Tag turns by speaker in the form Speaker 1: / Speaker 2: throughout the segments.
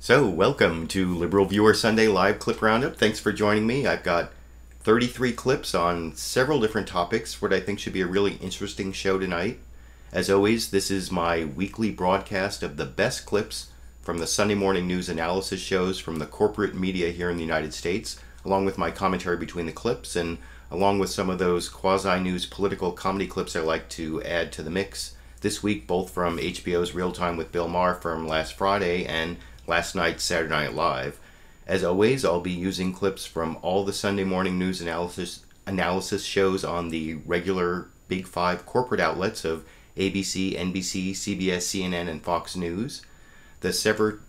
Speaker 1: So, welcome to LiberalViewer Sunday Live Clip Roundup. Thanks for joining me. I've got 33 clips on several different topics for what I think should be a really interesting show tonight. As always, this is my weekly broadcast of the best clips from the Sunday morning news analysis shows from the corporate media here in the United States, along with my commentary between the clips, and along with some of those quasi-news political comedy clips I like to add to the mix. This week, both from HBO's Real Time with Bill Maher from last Friday and last night's Saturday Night Live. As always, I'll be using clips from all the Sunday morning news analysis shows on the regular Big Five corporate outlets of ABC, NBC, CBS, CNN, and Fox News. The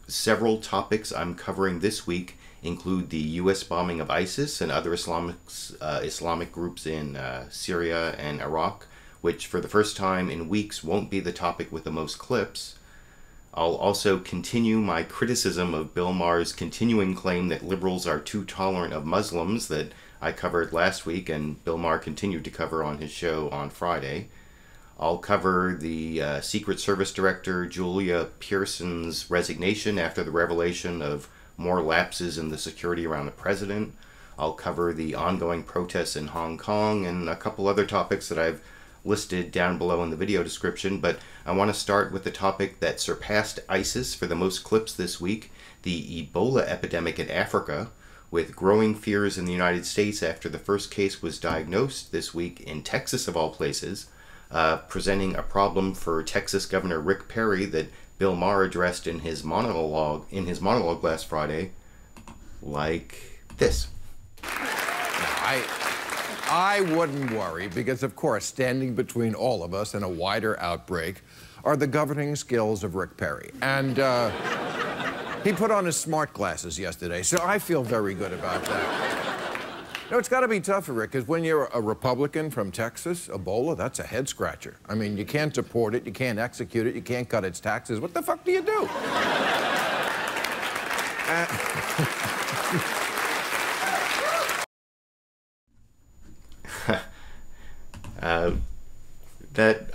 Speaker 1: several topics I'm covering this week include the U.S. bombing of ISIS and other Islamic groups in Syria and Iraq, which for the first time in weeks won't be the topic with the most clips. I'll also continue my criticism of Bill Maher's continuing claim that liberals are too tolerant of Muslims that I covered last week and Bill Maher continued to cover on his show on Friday. I'll cover the Secret Service Director Julia Pierson's resignation after the revelation of more lapses in the security around the president. I'll cover the ongoing protests in Hong Kong and a couple other topics that I've listed down below in the video description, but I want to start with the topic that surpassed ISIS for the most clips this week, the Ebola epidemic in Africa, with growing fears in the United States after the first case was diagnosed this week in Texas of all places, presenting a problem for Texas Governor Rick Perry that Bill Maher addressed in his monologue last Friday, like this.
Speaker 2: I wouldn't worry because, of course, standing between all of us and a wider outbreak are the governing skills of Rick Perry. And he put on his smart glasses yesterday, so I feel very good about that. You know, it's got to be tough for Rick, because when you're a Republican from Texas, Ebola, that's a head-scratcher. I mean, you can't deport it, you can't execute it, you can't cut its taxes. What the fuck do you do?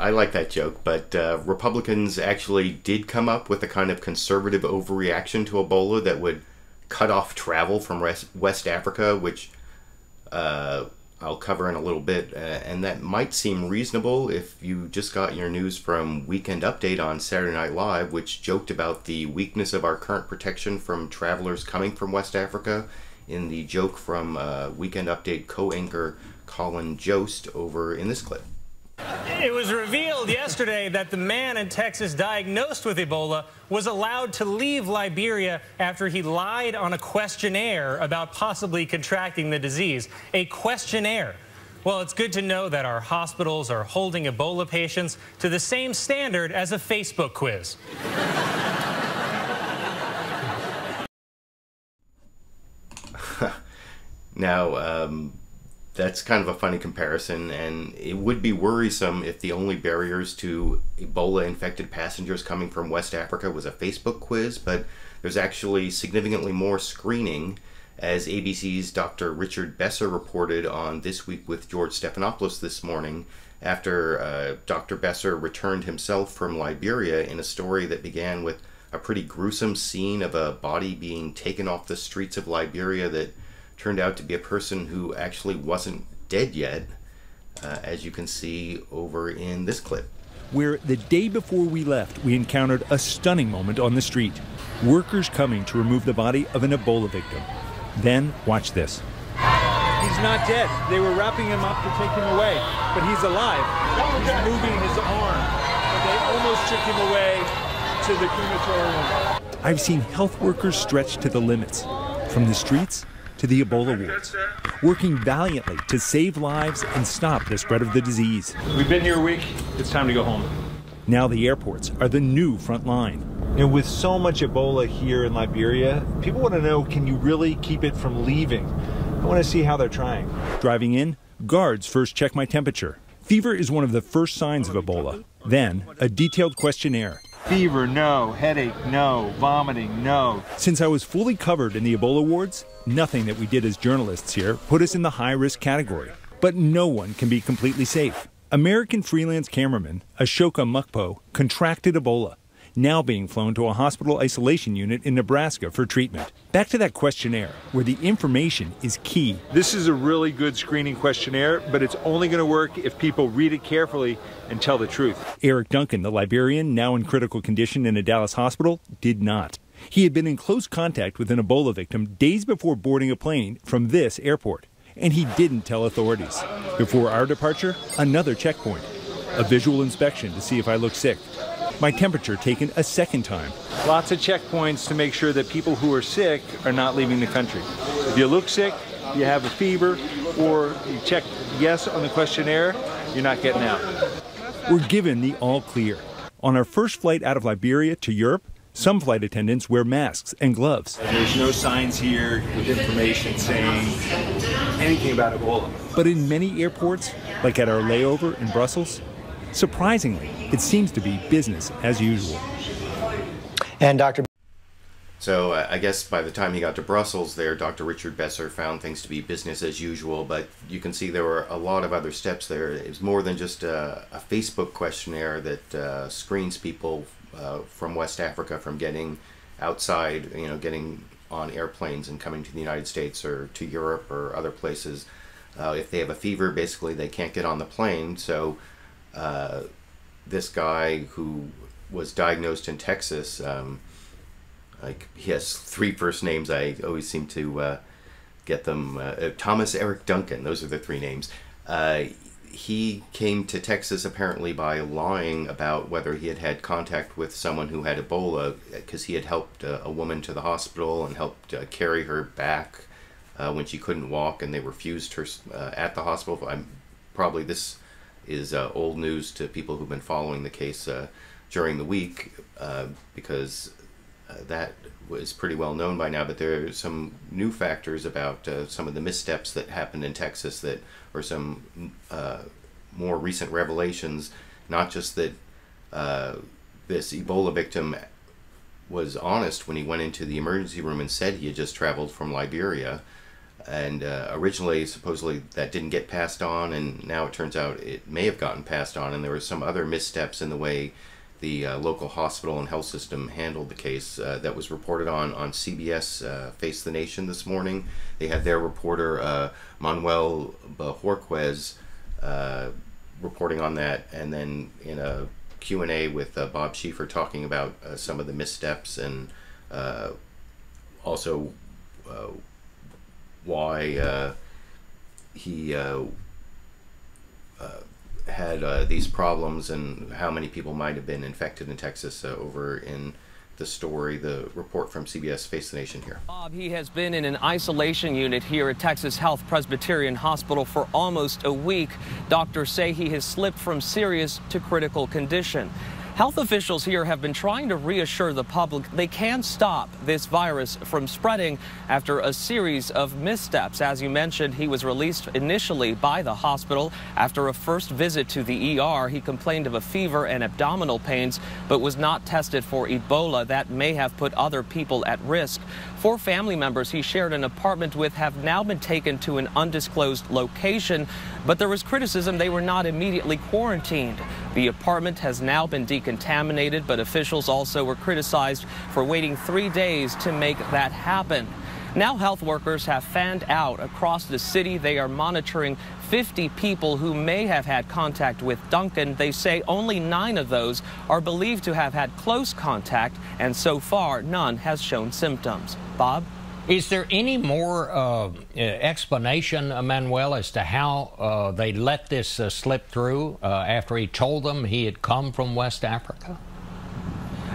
Speaker 1: I like that joke, but Republicans actually did come up with a kind of conservative overreaction to Ebola that would cut off travel from West Africa, which I'll cover in a little bit, and that might seem reasonable if you just got your news from Weekend Update on Saturday Night Live, which joked about the weakness of our current protection from travelers coming from West Africa in the joke from Weekend Update co-anchor Colin Jost over in this clip.
Speaker 3: It was revealed yesterday that the man in Texas diagnosed with Ebola was allowed to leave Liberia after he lied on a questionnaire about possibly contracting the disease. A questionnaire. Well, it's good to know that our hospitals are holding Ebola patients to the same standard as a Facebook quiz.
Speaker 1: Now, that's kind of a funny comparison, and it would be worrisome if the only barriers to Ebola-infected passengers coming from West Africa was a Facebook quiz, but there's actually significantly more screening, as ABC's Dr. Richard Besser reported on This Week with George Stephanopoulos this morning, after Dr. Besser returned himself from Liberia in a story that began with a pretty gruesome scene of a body being taken off the streets of Liberia that turned out to be a person who actually wasn't dead yet, as you can see over in this clip.
Speaker 4: Where the day before we left, we encountered a stunning moment on the street. Workers coming to remove the body of an Ebola victim. Then, watch this.
Speaker 5: He's not dead. They were wrapping him up to take him away, but he's alive. He's moving his arm, but they almost took him away to the crematorium.
Speaker 4: I've seen health workers stretched to the limits, from the streets to the Ebola wards, working valiantly to save lives and stop the spread of the disease.
Speaker 5: We've been here a week. It's time to go home.
Speaker 4: Now the airports are the new front line.
Speaker 6: You know, with so much Ebola here in Liberia, people want to know, can you really keep it from leaving? I want to see how they're trying.
Speaker 4: Driving in, guards first check my temperature. Fever is one of the first signs of Ebola. Then, a detailed questionnaire.
Speaker 6: Fever, no. Headache, no. Vomiting, no.
Speaker 4: Since I was fully covered in the Ebola wards, nothing that we did as journalists here put us in the high-risk category. But no one can be completely safe. American freelance cameraman Ashoka Mukpo contracted Ebola. now being flown to a hospital isolation unit in Nebraska for treatment. Back to that questionnaire, where the information is key.
Speaker 6: This is a really good screening questionnaire, but it's only going to work if people read it carefully and tell the truth.
Speaker 4: Eric Duncan, the Liberian, now in critical condition in a Dallas hospital, did not. He had been in close contact with an Ebola victim days before boarding a plane from this airport, and he didn't tell authorities. Before our departure, another checkpoint, a visual inspection to see if I look sick. My temperature taken a second time.
Speaker 6: Lots of checkpoints to make sure that people who are sick are not leaving the country. If you look sick, you have a fever, or you check yes on the questionnaire, you're not getting out.
Speaker 4: We're given the all clear. On our first flight out of Liberia to Europe, some flight attendants wear masks and gloves.
Speaker 6: There's no signs here with information saying anything about Ebola.
Speaker 4: But in many airports, like at our layover in Brussels, surprisingly, it seems to be business as usual.
Speaker 7: And Dr.
Speaker 1: So I guess by the time he got to Brussels there, Dr. Richard Besser found things to be business as usual, but you can see there were a lot of other steps there. It was more than just a Facebook questionnaire that screens people from West Africa from getting outside, getting on airplanes and coming to the United States or to Europe or other places. If they have a fever, basically they can't get on the plane. So this guy who was diagnosed in Texas, he has 3 first names. I always seem to get them. Thomas Eric Duncan, those are the 3 names. He came to Texas apparently by lying about whether he had had contact with someone who had Ebola, because he had helped a woman to the hospital and helped carry her back when she couldn't walk, and they refused her at the hospital. Probably this is old news to people who've been following the case during the week, because that was pretty well known by now, but there are some new factors about some of the missteps that happened in Texas that are some more recent revelations. Not just that this Ebola victim was honest when he went into the emergency room and said he had just traveled from Liberia, and originally supposedly that didn't get passed on, and now it turns out it may have gotten passed on, and there were some other missteps in the way the local hospital and health system handled the case. That was reported on CBS Face the Nation this morning. They had their reporter Manuel Bojorquez reporting on that, and then in a Q&A with Bob Schieffer talking about some of the missteps, and also why he had these problems and how many people might have been infected in Texas over in the story, the report from CBS Face the Nation here.
Speaker 8: Bob, he has been in an isolation unit here at Texas Health Presbyterian Hospital for almost a week. Doctors say he has slipped from serious to critical condition. Health officials here have been trying to reassure the public they can stop this virus from spreading after a series of missteps. As you mentioned, he was released initially by the hospital. After a first visit to the ER, he complained of a fever and abdominal pains, but was not tested for Ebola. That may have put other people at risk. 4 family members he shared an apartment with have now been taken to an undisclosed location, but there was criticism they were not immediately quarantined. The apartment has now been decontaminated, but officials also were criticized for waiting 3 days to make that happen. Now health workers have fanned out across the city. They are monitoring 50 people who may have had contact with Duncan. They say only 9 of those are believed to have had close contact, and so far none has shown symptoms. Bob?
Speaker 9: Is there any more explanation, Manuel, as to how they let this slip through after he told them he had come from West Africa?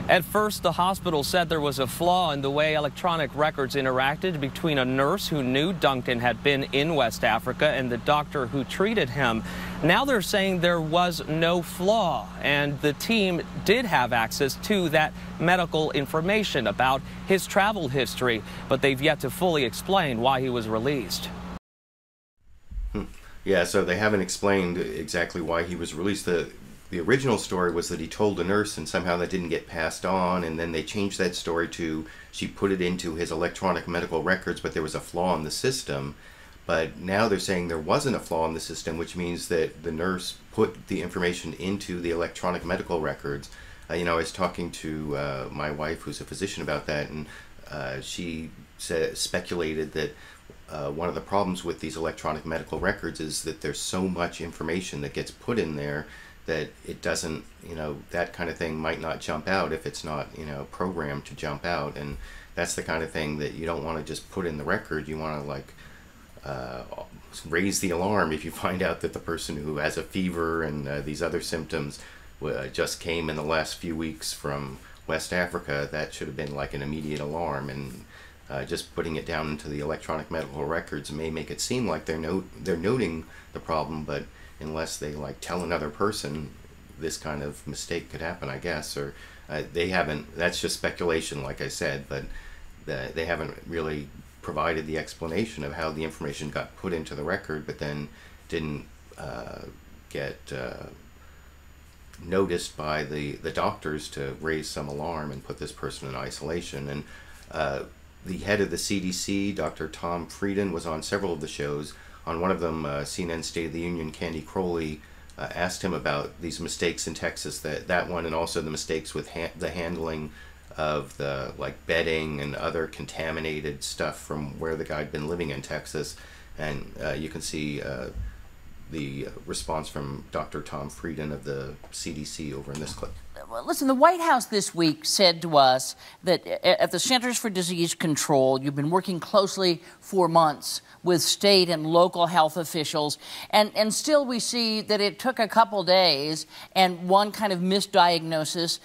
Speaker 8: At first, the hospital said there was a flaw in the way electronic records interacted between a nurse who knew Duncan had been in West Africa and the doctor who treated him. Now they're saying there was no flaw, and the team did have access to that medical information about his travel history, but they've yet to fully explain why he was released.
Speaker 1: Yeah, so they haven't explained exactly why he was released. The original story was that he told a nurse, and somehow that didn't get passed on, and then they changed that story to she put it into his electronic medical records, but there was a flaw in the system. But now they're saying there wasn't a flaw in the system, which means that the nurse put the information into the electronic medical records. I was talking to my wife, who's a physician, about that, and she speculated that one of the problems with these electronic medical records is that there's so much information that gets put in there that it doesn't, that kind of thing might not jump out if it's not, programmed to jump out. And that's the kind of thing that you don't want to just put in the record. You want to raise the alarm if you find out that the person who has a fever and these other symptoms just came in the last few weeks from West Africa. That should have been like an immediate alarm. And just putting it down into the electronic medical records may make it seem like they're noting the problem, but unless they tell another person, this kind of mistake could happen, I guess. Or they haven't. That's just speculation, like I said, but they haven't really provided the explanation of how the information got put into the record, but then didn't get noticed by the doctors to raise some alarm and put this person in isolation. And the head of the CDC, Dr. Tom Frieden, was on several of the shows. On one of them, CNN State of the Union, Candy Crowley asked him about these mistakes in Texas, that one, and also the mistakes with the handling of the bedding and other contaminated stuff from where the guy had been living in Texas. And you can see the response from Dr. Tom Frieden of the CDC over in this clip.
Speaker 10: Listen, the White House this week said to us that at the Centers for Disease Control, you've been working closely for months with state and local health officials, and still we see that it took a couple days and one kind of misdiagnosis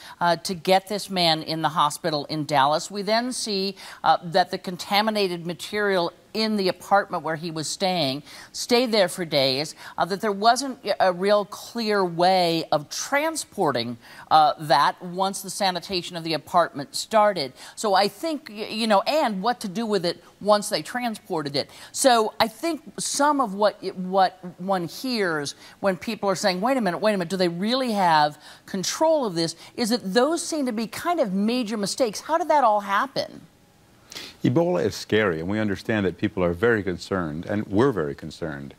Speaker 10: to get this man in the hospital in Dallas. We then see that the contaminated material in the apartment where he was stayed there for days, that there wasn't a real clear way of transporting that once the sanitation of the apartment started. So I think, and what to do with it once they transported it. So I think some of what one hears when people are saying, wait a minute, do they really have control of this, is that those seem to be kind of major mistakes. How did that all happen?
Speaker 11: Ebola is scary, and we understand that people are very concerned, and we're very concerned.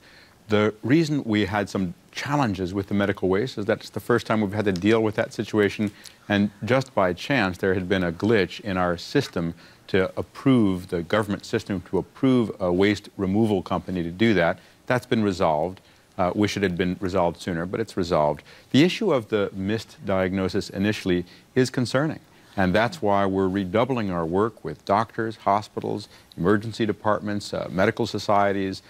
Speaker 11: The reason we had some challenges with the medical waste is that's the first time we've had to deal with that situation, and just by chance there had been a glitch in our system to approve, the government system to approve a waste removal company to do that. That's been resolved. Wish it had been resolved sooner, but it's resolved. The issue of the missed diagnosis initially is concerning. And that's why we're redoubling our work with doctors, hospitals, emergency departments, medical societies,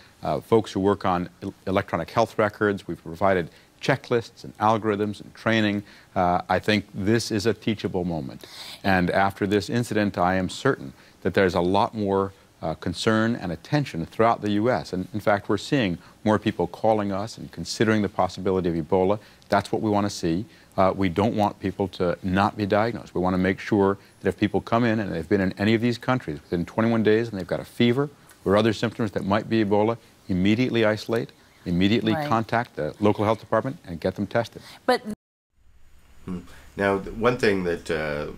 Speaker 11: folks who work on electronic health records. We've provided checklists and algorithms and training. I think this is a teachable moment. And after this incident, I am certain that there's a lot more concern and attention throughout the U.S. And in fact, we're seeing more people calling us and considering the possibility of Ebola. That's what we want to see. We don't want people to not be diagnosed. We want to make sure that if people come in and they've been in any of these countries within 21 days and they've got a fever or other symptoms that might be Ebola, immediately isolate, immediately contact the local health department and get them tested.
Speaker 10: But
Speaker 1: now, one thing that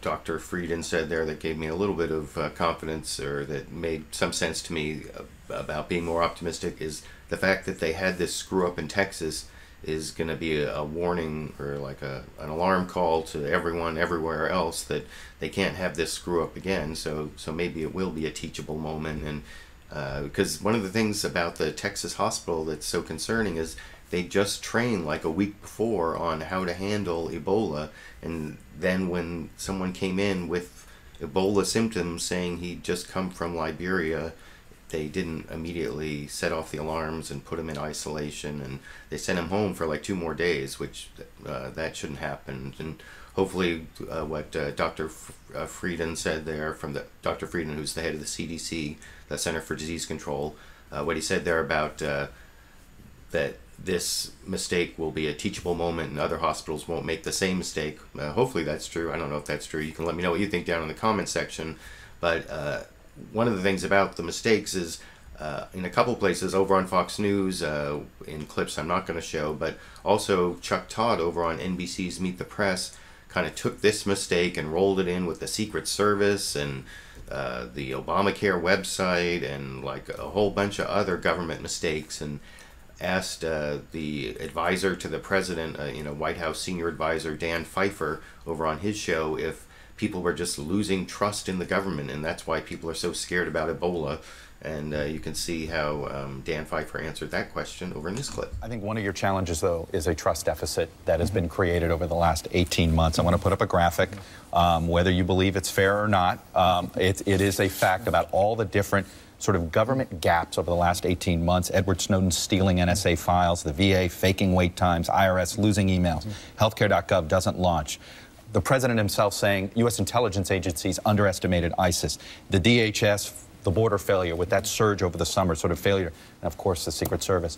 Speaker 1: Dr. Frieden said there that gave me a little bit of confidence, or that made some sense to me about being more optimistic, is the fact that they had this screw up in Texas is going to be a warning, or like an alarm call to everyone everywhere else that they can't have this screw up again. So maybe it will be a teachable moment. And because one of the things about the Texas hospital that's so concerning is they just trained like a week before on how to handle Ebola, and then when someone came in with Ebola symptoms saying he'd just come from Liberia, they didn't immediately set off the alarms and put him in isolation, and they sent him home for like 2 more days, which that shouldn't happen. And hopefully what Dr. Frieden said there, from Dr. Frieden, who's the head of the CDC, the Center for Disease Control, what he said there about that this mistake will be a teachable moment and other hospitals won't make the same mistake. Hopefully that's true. I don't know if that's true. You can let me know what you think down in the comment section. But one of the things about the mistakes is in a couple places over on Fox News, in clips I'm not going to show, but also Chuck Todd over on NBC's Meet the Press kind of took this mistake and rolled it in with the Secret Service and the Obamacare website and like a whole bunch of other government mistakes. And asked the advisor to the president, White House senior advisor Dan Pfeiffer, over on his show, if people were just losing trust in the government, and that's why people are so scared about Ebola. And you can see how Dan Pfeiffer answered that question over in this clip.
Speaker 12: I think one of your challenges, though, is a trust deficit that has been created over the last 18 months. I want to put up a graphic. Whether you believe it's fair or not, it is a fact about all the different sort of government gaps over the last 18 months. Edward Snowden stealing NSA files, the VA faking wait times, IRS losing emails, healthcare.gov doesn't launch. The president himself saying U.S. intelligence agencies underestimated ISIS. The DHS, the border failure with that surge over the summer, sort of failure, and of course the Secret Service.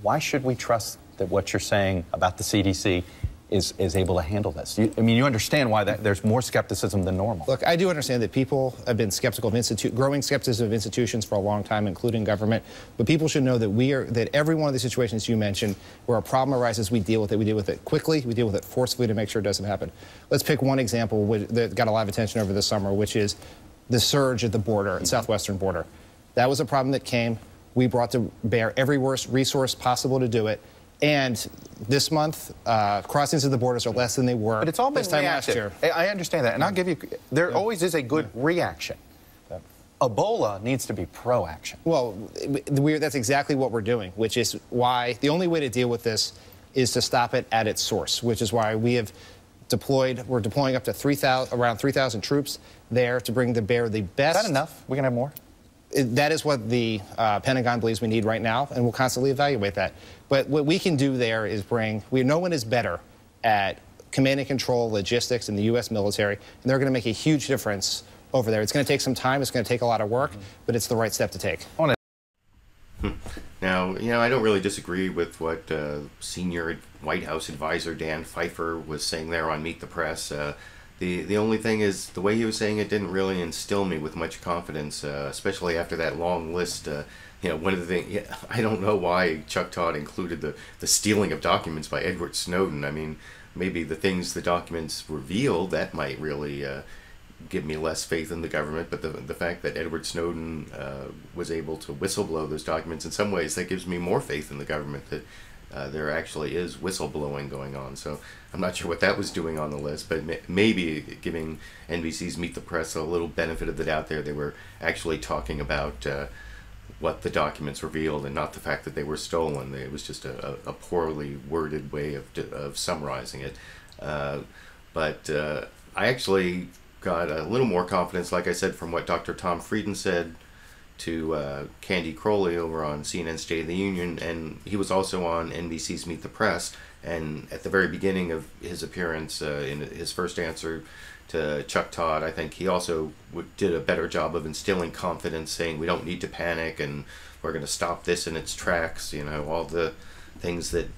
Speaker 12: Why should we trust that what you're saying about the CDC is able to handle this? I mean, you understand why there's more skepticism than normal.
Speaker 13: Look, I do understand that people have been skeptical of growing skepticism of institutions for a long time, including government. But people should know that that every one of the situations you mentioned where a problem arises, we deal with it. We deal with it quickly. We deal with it forcefully to make sure it doesn't happen. Let's pick one example that got a lot of attention over the summer, which is the surge at the border, at southwestern border. That was a problem that came. We brought to bear every resource possible to do it. And this month, crossings of the borders are less than they were.
Speaker 12: But it's all been
Speaker 13: this time last year.
Speaker 12: I understand that, and I'll give you. There always is a good reaction. Ebola needs to be pro-action.
Speaker 13: Well, that's exactly what we're doing, which is why the only way to deal with this is to stop it at its source, which is why we have deployed. We're deploying up to around 3,000 troops there to bring to bear the best.
Speaker 12: Is that enough? We can have more.
Speaker 13: That is what the Pentagon believes we need right now, and we'll constantly evaluate that. But what we can do there is no one is better at command and control logistics in the U.S. military, and they're going to make a huge difference over there. It's going to take some time, it's going to take a lot of work, but it's the right step to take.
Speaker 1: Now, I don't really disagree with what senior White House advisor Dan Pfeiffer was saying there on Meet the Press. The only thing is, the way he was saying it didn't really instill me with much confidence, especially after that long list. One of the things, I don't know why Chuck Todd included the stealing of documents by Edward Snowden. I mean, maybe the things the documents reveal, that might really give me less faith in the government, but the fact that Edward Snowden was able to whistleblow those documents, in some ways that gives me more faith in the government, that there actually is whistleblowing going on. So I'm not sure what that was doing on the list, but maybe giving NBC's Meet the Press a little benefit of the doubt there. They were actually talking about what the documents revealed and not the fact that they were stolen. It was just a poorly worded way of summarizing it. But I actually got a little more confidence, like I said, from what Dr. Tom Frieden said to Candy Crowley over on CNN's State of the Union, and he was also on NBC's Meet the Press. And at the very beginning of his appearance, in his first answer to Chuck Todd, I think he also did a better job of instilling confidence, saying we don't need to panic and we're going to stop this in its tracks, all the things that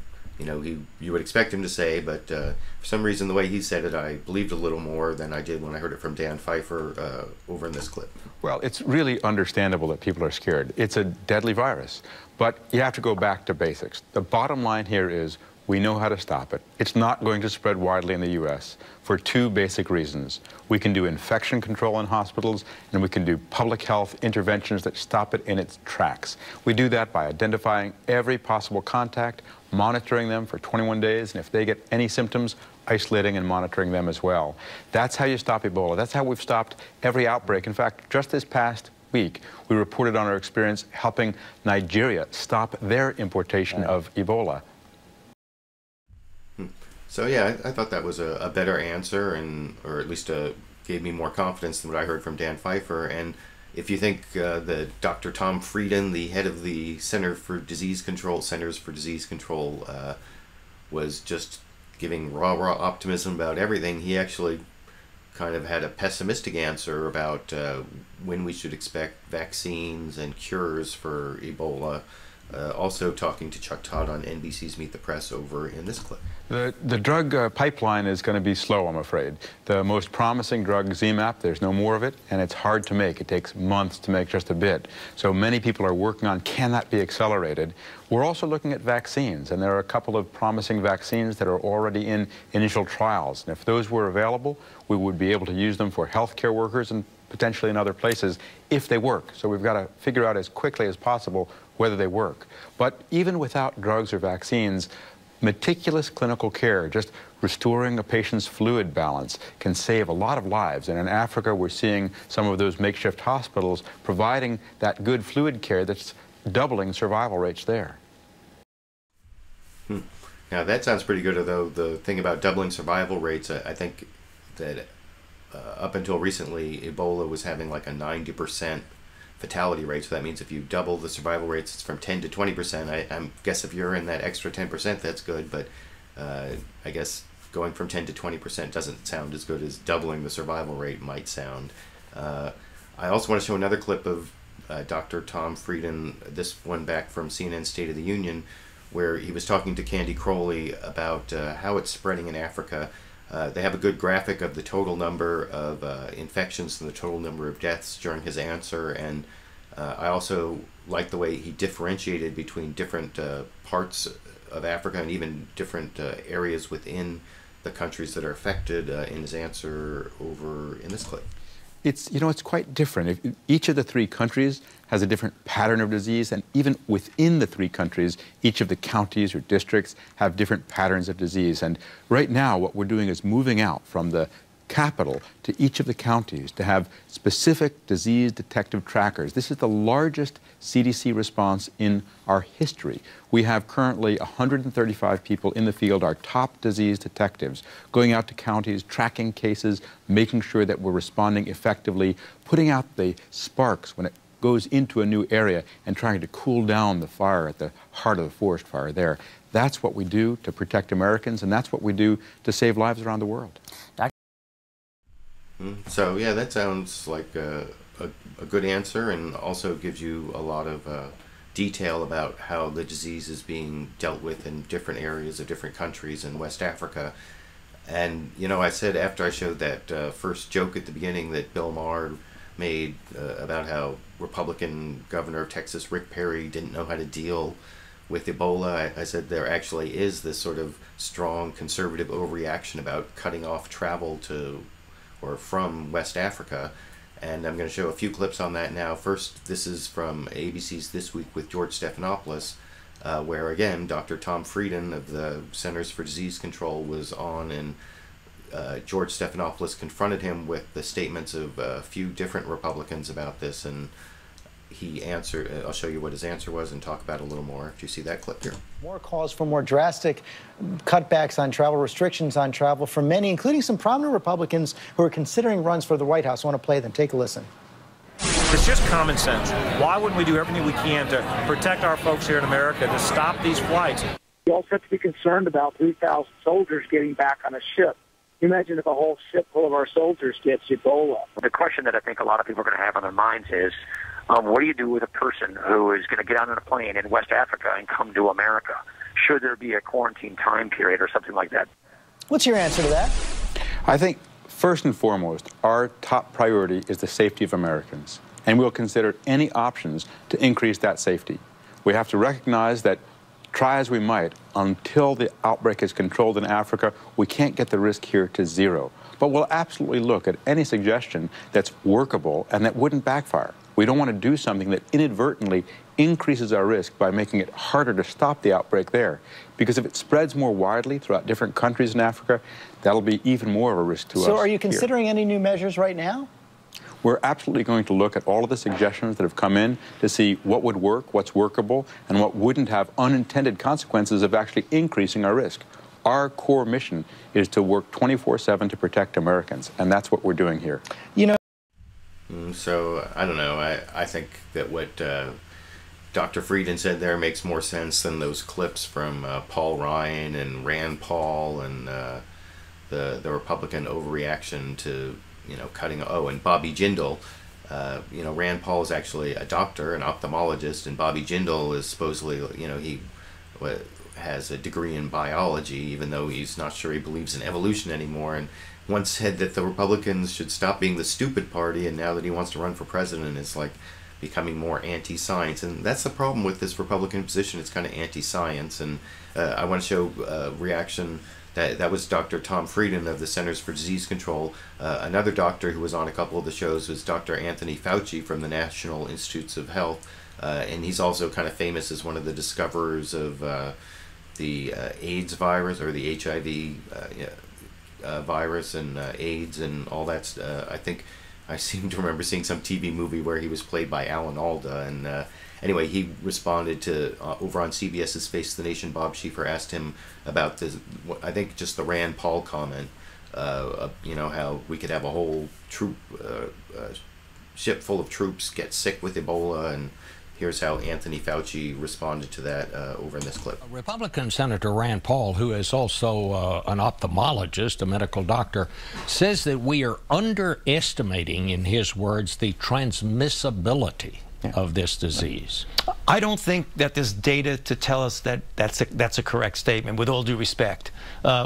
Speaker 1: you would expect him to say, but for some reason the way he said it, I believed a little more than I did when I heard it from Dan Pfeiffer over in this clip.
Speaker 11: Well, it's really understandable that people are scared. It's a deadly virus, but you have to go back to basics. The bottom line here is we know how to stop it. It's not going to spread widely in the U.S. for two basic reasons. We can do infection control in hospitals, and we can do public health interventions that stop it in its tracks. We do that by identifying every possible contact, monitoring them for 21 days, and if they get any symptoms, isolating and monitoring them as well. That's how you stop Ebola. That's how we've stopped every outbreak. In fact, just this past week, we reported on our experience helping Nigeria stop their importation of Ebola.
Speaker 1: So yeah, I thought that was a better answer, or at least gave me more confidence than what I heard from Dan Pfeiffer. And if you think that Dr. Tom Frieden, the head of the Centers for Disease Control, was just giving raw optimism about everything, he actually kind of had a pessimistic answer about when we should expect vaccines and cures for Ebola. Also talking to Chuck Todd on NBC's Meet the Press over in this clip.
Speaker 11: The drug pipeline is going to be slow, I'm afraid. The most promising drug, ZMapp, there's no more of it, and it's hard to make. It takes months to make just a bit. So many people are working on, can that be accelerated? We're also looking at vaccines, and there are a couple of promising vaccines that are already in initial trials. And if those were available, we would be able to use them for healthcare workers and potentially in other places if they work. So we've got to figure out as quickly as possible whether they work. But even without drugs or vaccines, meticulous clinical care, just restoring a patient's fluid balance, can save a lot of lives. And in Africa, we're seeing some of those makeshift hospitals providing that good fluid care that's doubling survival rates there.
Speaker 1: Now, that sounds pretty good, although the thing about doubling survival rates, I think that up until recently, Ebola was having like a 90% fatality rate. So that means if you double the survival rates, it's from 10 to 20%. I guess if you're in that extra 10%, that's good. But I guess going from 10 to 20% doesn't sound as good as doubling the survival rate might sound. I also want to show another clip of Dr. Tom Frieden, this one back from CNN State of the Union, where he was talking to Candy Crowley about how it's spreading in Africa. They have a good graphic of the total number of infections and the total number of deaths during his answer, and I also like the way he differentiated between different parts of Africa and even different areas within the countries that are affected in his answer over in this clip.
Speaker 11: It's, you know, it's quite different. Each of the three countries has a different pattern of disease, and even within the three countries, each of the counties or districts have different patterns of disease. And right now, what we're doing is moving out from the capital to each of the counties to have specific disease detective trackers. This is the largest CDC response in our history. We have currently 135 people in the field, our top disease detectives, going out to counties, tracking cases, making sure that we're responding effectively, putting out the sparks when it goes into a new area and trying to cool down the fire at the heart of the forest fire there. That's what we do to protect Americans, and that's what we do to save lives around the world.
Speaker 1: So yeah, that sounds like a good answer, and also gives you a lot of detail about how the disease is being dealt with in different areas of different countries in West Africa. And you know, I said after I showed that first joke at the beginning that Bill Maher made about how Republican governor of Texas Rick Perry didn't know how to deal with Ebola, I said there actually is this sort of strong conservative overreaction about cutting off travel to or from West Africa, and I'm going to show a few clips on that now. First, this is from ABC's This Week with George Stephanopoulos, where again Dr. Tom Frieden of the Centers for Disease Control was on, and George Stephanopoulos confronted him with the statements of a few different Republicans about this, and he answered. I'll show you what his answer was and talk about it a little more if you see that clip here.
Speaker 7: More calls for more drastic cutbacks on travel, restrictions on travel from many, including some prominent Republicans who are considering runs for the White House. I want to play them. Take a listen.
Speaker 14: It's just common sense. Why wouldn't we do everything we can to protect our folks here in America, to stop these flights?
Speaker 15: You also have to be concerned about 3,000 soldiers getting back on a ship. Imagine if a whole ship full of our soldiers gets Ebola.
Speaker 16: The question that I think a lot of people are going to have on their minds is, what do you do with a person who is going to get on a plane in West Africa and come to America? Should there be a quarantine time period or something like that?
Speaker 7: What's your answer to that?
Speaker 11: I think, first and foremost, our top priority is the safety of Americans, and we'll consider any options to increase that safety. We have to recognize that, try as we might, until the outbreak is controlled in Africa, we can't get the risk here to zero. But we'll absolutely look at any suggestion that's workable and that wouldn't backfire. We don't want to do something that inadvertently increases our risk by making it harder to stop the outbreak there. Because if it spreads more widely throughout different countries in Africa, that'll be even more of a risk to us.
Speaker 7: So are you considering any new measures right now?
Speaker 11: We're absolutely going to look at all of the suggestions that have come in to see what would work, what's workable, and what wouldn't have unintended consequences of actually increasing our risk. Our core mission is to work 24/7 to protect Americans, and that's what we're doing here.
Speaker 7: You know.
Speaker 1: So, I don't know, I think that what Dr. Frieden said there makes more sense than those clips from Paul Ryan and Rand Paul and the Republican overreaction to, you know, cutting, and Bobby Jindal. You know, Rand Paul is actually a doctor, an ophthalmologist, and Bobby Jindal is supposedly, you know, he has a degree in biology, even though he's not sure he believes in evolution anymore, and once said that the Republicans should stop being the stupid party, and now that he wants to run for president, it's like becoming more anti-science. And that's the problem with this Republican position. It's kind of anti-science. And I want to show a reaction. That was Dr. Tom Frieden of the Centers for Disease Control. Another doctor who was on a couple of the shows was Dr. Anthony Fauci from the National Institutes of Health. And he's also kind of famous as one of the discoverers of the AIDS virus, or the HIV virus, and AIDS and all that. I think I seem to remember seeing some TV movie where he was played by Alan Alda. And anyway, he responded to, over on CBS's Face the Nation, Bob Schieffer asked him about this, I think just the Rand Paul comment, you know, how we could have a whole ship full of troops get sick with Ebola, and here's how Anthony Fauci responded to that over in this clip.
Speaker 9: Republican Senator Rand Paul, who is also an ophthalmologist, a medical doctor, says that we are underestimating, in his words, the transmissibility of this disease.
Speaker 17: I don't think that there's data to tell us that that's a correct statement, with all due respect.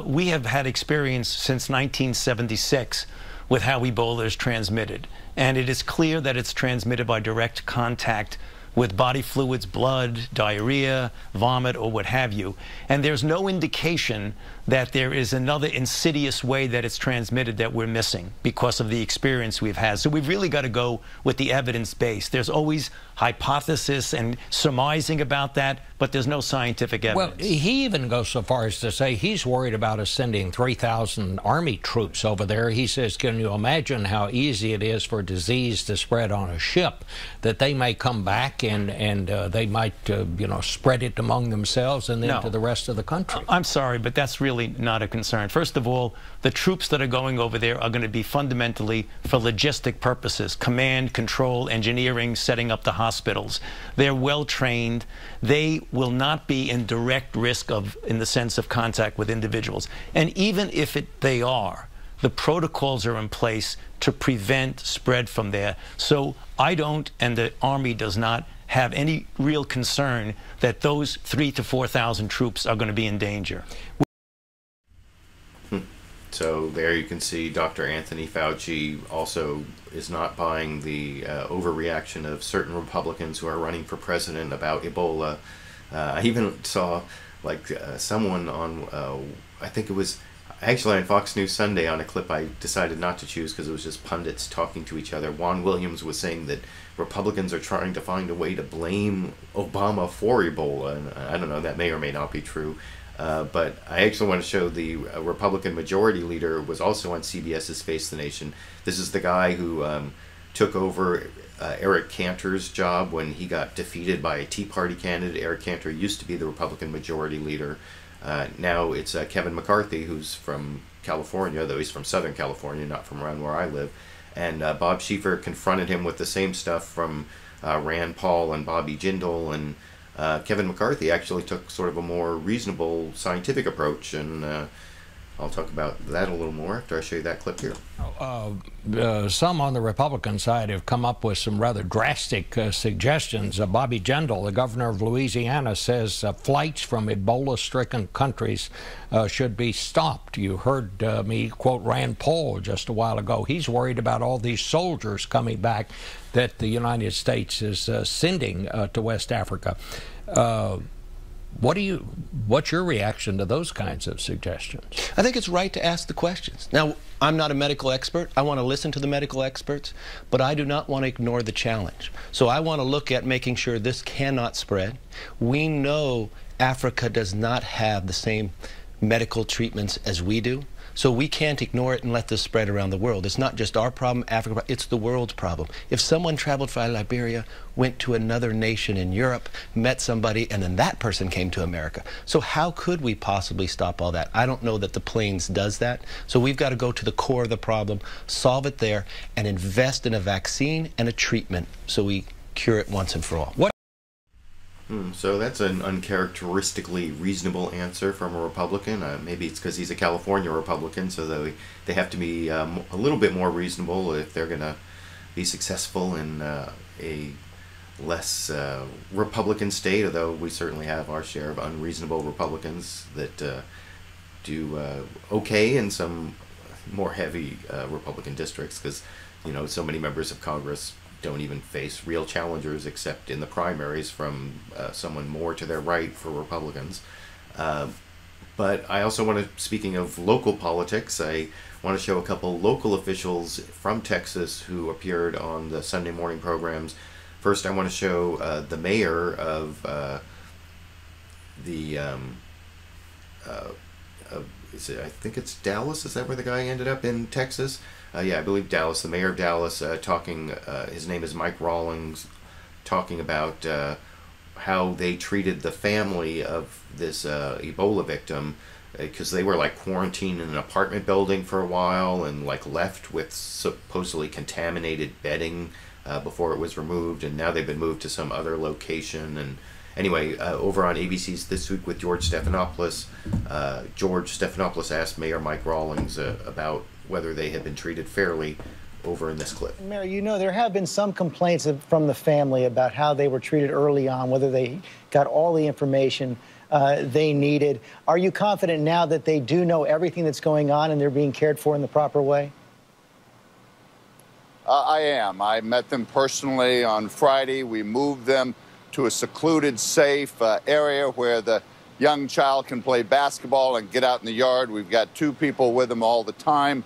Speaker 17: We have had experience since 1976 with how Ebola is transmitted, and it is clear that it's transmitted by direct contact with body fluids, blood, diarrhea, vomit, or what have you. And there's no indication that there is another insidious way that it's transmitted that we're missing because of the experience we've had. So we've really got to go with the evidence base. There's always hypothesis and surmising about that, but there's no scientific evidence.
Speaker 9: Well, he even goes so far as to say he's worried about us sending 3,000 Army troops over there. He says, can you imagine how easy it is for disease to spread on a ship, that they may come back and they might, you know, spread it among themselves and then to the rest of the country?
Speaker 17: I'm sorry, but that's really not a concern. First of all, the troops that are going over there are going to be fundamentally for logistic purposes: command, control, engineering, setting up the hospitals. They're well trained. They will not be in direct risk of, in the sense of contact with individuals. And even if they are, the protocols are in place to prevent spread from there. So I don't, and the Army does not, have any real concern that those 3,000 to 4,000 troops are going to be in danger.
Speaker 1: So there you can see Dr. Anthony Fauci also is not buying the overreaction of certain Republicans who are running for president about Ebola. I even saw like someone on, I think it was actually on Fox News Sunday, on a clip I decided not to choose because it was just pundits talking to each other. Juan Williams was saying that Republicans are trying to find a way to blame Obama for Ebola, and I don't know, that may or may not be true. But I actually want to show the Republican Majority Leader was also on CBS's Face the Nation. This is the guy who took over Eric Cantor's job when he got defeated by a Tea Party candidate. Eric Cantor used to be the Republican Majority Leader. Now it's Kevin McCarthy, who's from California, though he's from Southern California, not from around where I live. And Bob Schieffer confronted him with the same stuff from Rand Paul and Bobby Jindal, and Kevin McCarthy actually took sort of a more reasonable scientific approach, and I'll talk about that a little more after I show you that clip here.
Speaker 9: Some on the Republican side have come up with some rather drastic suggestions. Bobby Jindal, the governor of Louisiana, says flights from Ebola-stricken countries should be stopped. You heard me quote Rand Paul just a while ago. He's worried about all these soldiers coming back that the United States is sending to West Africa. What's your reaction to those kinds of suggestions?
Speaker 18: I think it's right to ask the questions. Now, I'm not a medical expert. I want to listen to the medical experts, but I do not want to ignore the challenge. So I want to look at making sure this cannot spread. We know Africa does not have the same medical treatments as we do. So we can't ignore it and let this spread around the world. It's not just our problem, Africa, it's the world's problem. If someone traveled from Liberia, went to another nation in Europe, met somebody, and then that person came to America. So how could we possibly stop all that? I don't know that the planes does that. So we've got to go to the core of the problem, solve it there, and invest in a vaccine and a treatment so we cure it once and for all.
Speaker 1: So that's an uncharacteristically reasonable answer from a Republican. Maybe it's because he's a California Republican, so they have to be a little bit more reasonable if they're going to be successful in a less Republican state, although we certainly have our share of unreasonable Republicans that do okay in some more heavy Republican districts, because, you know, so many members of Congress don't even face real challengers except in the primaries from someone more to their right for Republicans. But I also want to, speaking of local politics, I want to show a couple local officials from Texas who appeared on the Sunday morning programs First, I want to show the mayor of I think it's Dallas. Is that where the guy ended up in Texas? Yeah, I believe Dallas. The mayor of Dallas talking. His name is Mike Rawlings, talking about how they treated the family of this Ebola victim, because they were like quarantined in an apartment building for a while and like left with supposedly contaminated bedding before it was removed, and now they've been moved to some other location. And anyway, over on ABC's This Week with George Stephanopoulos, George Stephanopoulos asked Mayor Mike Rawlings about whether they had been treated fairly over in this clip.
Speaker 7: Mayor, you know, there have been some complaints from the family about how they were treated early on, whether they got all the information they needed. Are you confident now that they do know everything that's going on and they're being cared for in the proper way?
Speaker 19: I am. I met them personally on Friday. We moved them to a secluded, safe area where the young child can play basketball and get out in the yard. We've got 2 people with them all the time,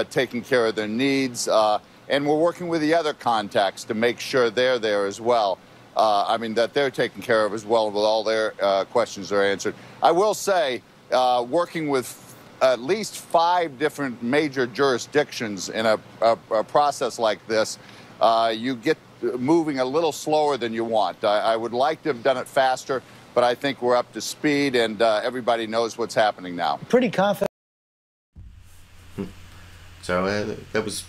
Speaker 19: taking care of their needs. And we're working with the other contacts to make sure they're there as well. That they're taken care of as well, with all their questions are answered. I will say, working with at least 5 different major jurisdictions in a process like this, you get moving a little slower than you want. I would like to have done it faster, but I think we're up to speed, and everybody knows what's happening now.
Speaker 7: Pretty confident.
Speaker 1: So that was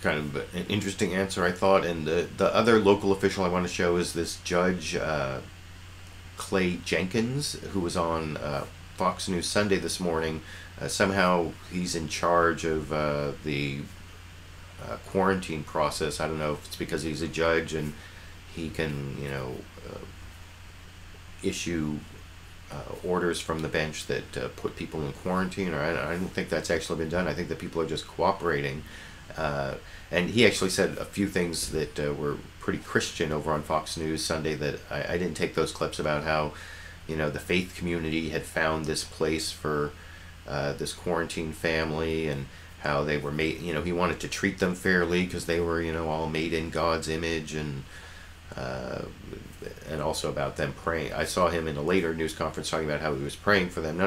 Speaker 1: kind of an interesting answer, I thought. And the other local official I want to show is this Judge Clay Jenkins, who was on Fox News Sunday this morning. Somehow he's in charge of the quarantine process. I don't know if it's because he's a judge and he can, issue orders from the bench that put people in quarantine, or I don't think that's actually been done. I think that people are just cooperating. And he actually said a few things that were pretty Christian over on Fox News Sunday that I didn't take those clips about how, the faith community had found this place for this quarantine family, and how they were made, he wanted to treat them fairly because they were, all made in God's image, and also about them praying. I saw him in a later news conference talking about how he was praying for them.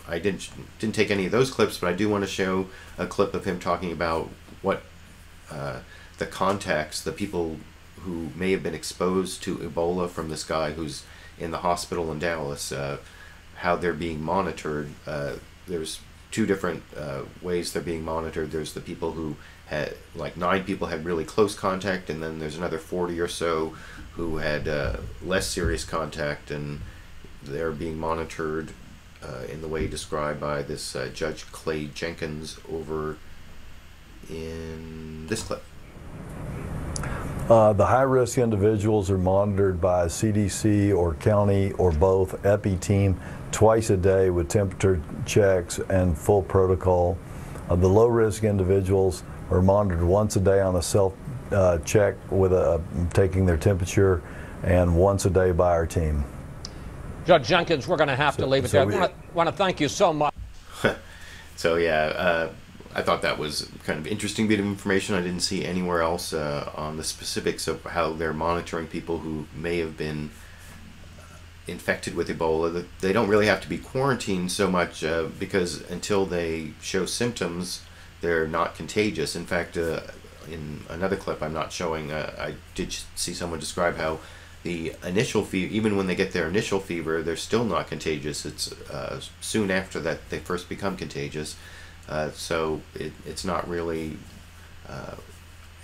Speaker 1: I didn't take any of those clips, but I do want to show a clip of him talking about what the contacts, the people who may have been exposed to Ebola from this guy who's in the hospital in Dallas, how they're being monitored. There's 2 different ways they're being monitored. There's the people who had, like 9 people had really close contact, and then there's another 40 or so who had less serious contact, and they're being monitored in the way described by this Judge Clay Jenkins over in this clip.
Speaker 20: The high-risk individuals are monitored by CDC or county or both EPI team twice a day with temperature checks and full protocol. The low-risk individuals are monitored once a day on a self-check with taking their temperature, and once a day by our team.
Speaker 9: Judge Jenkins, we're going to have to leave it there. I want to thank you so much.
Speaker 1: So yeah, I thought that was kind of interesting bit of information. I didn't see anywhere else on the specifics of how they're monitoring people who may have been infected with Ebola. They don't really have to be quarantined so much because until they show symptoms, they're not contagious. In fact, in another clip I'm not showing, I did see someone describe how the initial fever, even when they get their initial fever, they're still not contagious. It's soon after that they first become contagious. So it's not really,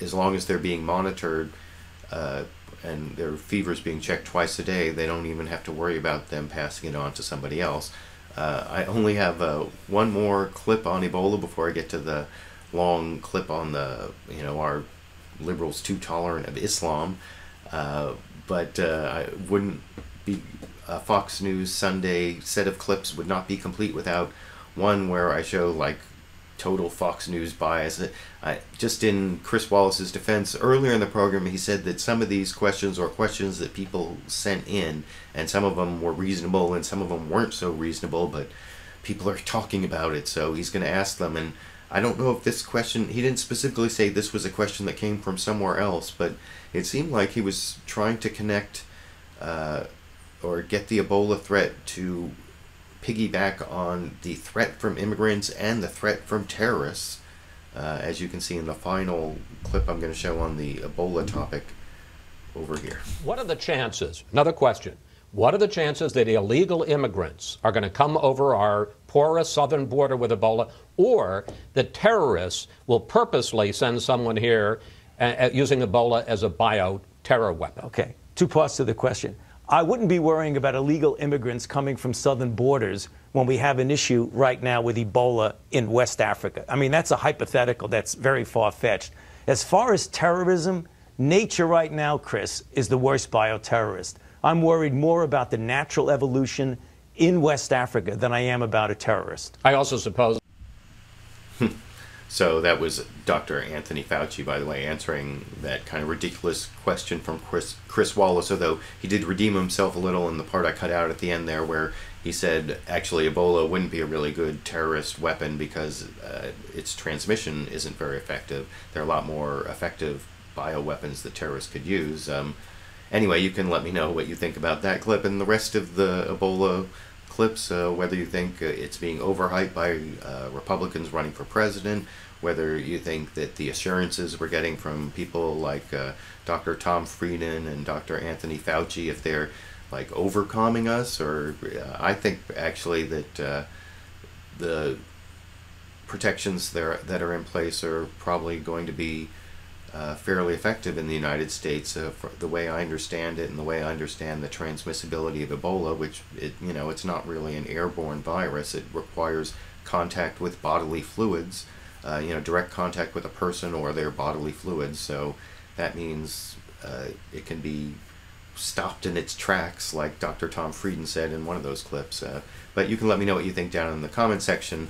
Speaker 1: as long as they're being monitored and their fever's being checked twice a day, they don't even have to worry about them passing it on to somebody else. I only have one more clip on Ebola before I get to the long clip on the, our liberals too tolerant of Islam. But I wouldn't be, Fox News Sunday set of clips would not be complete without one where I show like total Fox News bias. Just in Chris Wallace's defense, earlier in the program he said that some of these questions are questions that people sent in, and some of them were reasonable and some of them weren't so reasonable, but people are talking about it, so he's going to ask them. And I don't know if this question, he didn't specifically say this was a question that came from somewhere else, but it seemed like he was trying to connect or get the Ebola threat to piggyback on the threat from immigrants and the threat from terrorists, as you can see in the final clip I'm going to show on the Ebola topic over here.
Speaker 21: What are the chances, another question, what are the chances that illegal immigrants are going to come over our porous southern border with Ebola, or that terrorists will purposely send someone here using Ebola as a bioterror weapon?
Speaker 17: Okay, two parts to the question. I wouldn't be worrying about illegal immigrants coming from southern borders when we have an issue right now with Ebola in West Africa. I mean, that's a hypothetical that's very far-fetched. As far as terrorism, nature right now, Chris, is the worst bioterrorist. I'm worried more about the natural evolution in West Africa than I am about a terrorist.
Speaker 21: I also suppose...
Speaker 1: So that was Dr. Anthony Fauci, by the way, answering that kind of ridiculous question from Chris Wallace, although he did redeem himself a little in the part I cut out at the end there where he said actually Ebola wouldn't be a really good terrorist weapon because its transmission isn't very effective. There are a lot more effective bioweapons that terrorists could use. Anyway, you can let me know what you think about that clip and the rest of the Ebola clips, whether you think it's being overhyped by Republicans running for president, whether you think that the assurances we're getting from people like Dr. Tom Frieden and Dr. Anthony Fauci, if they're like overcalming us, or I think actually that the protections that are in place are probably going to be fairly effective in the United States, the way I understand it and the way I understand the transmissibility of Ebola, which it's not really an airborne virus. It requires contact with bodily fluids, direct contact with a person or their bodily fluids. So that means it can be stopped in its tracks, like Dr. Tom Frieden said in one of those clips. But you can let me know what you think down in the comment section.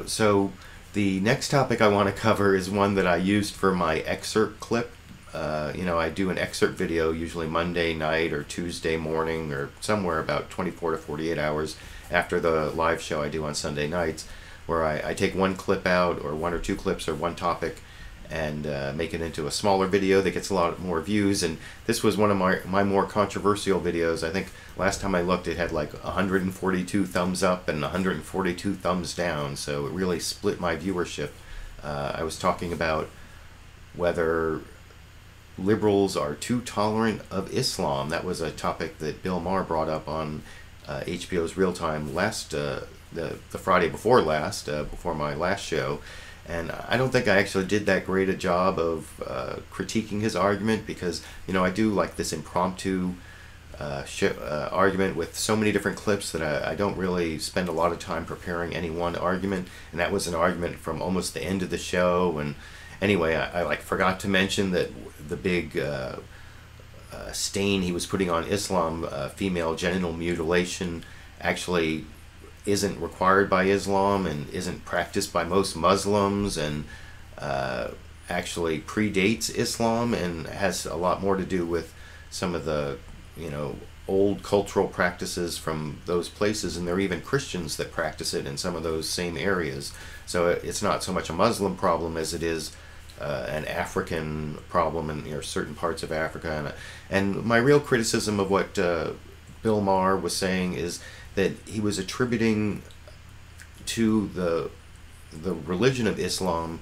Speaker 1: So the next topic I want to cover is one that I used for my excerpt clip. I do an excerpt video usually Monday night or Tuesday morning or somewhere about 24 to 48 hours after the live show I do on Sunday nights, where I take one clip out, or one or two clips, or one topic, and make it into a smaller video that gets a lot more views. And this was one of my more controversial videos. I think last time I looked it had like 142 thumbs up and 142 thumbs down, so it really split my viewership. I was talking about whether liberals are too tolerant of Islam. That was a topic that Bill Maher brought up on HBO's Real Time last the Friday before last, before my last show. And I don't think I actually did that great a job of critiquing his argument, because I do like this impromptu argument with so many different clips that I don't really spend a lot of time preparing any one argument. And that was an argument from almost the end of the show. And anyway, I forgot to mention that the big stain he was putting on Islam, female genital mutilation, actually isn't required by Islam and isn't practiced by most Muslims, and actually predates Islam and has a lot more to do with some of the old cultural practices from those places, and there are even Christians that practice it in some of those same areas. So it's not so much a Muslim problem as it is an African problem in certain parts of Africa. And my real criticism of what Bill Maher was saying is that he was attributing to the religion of Islam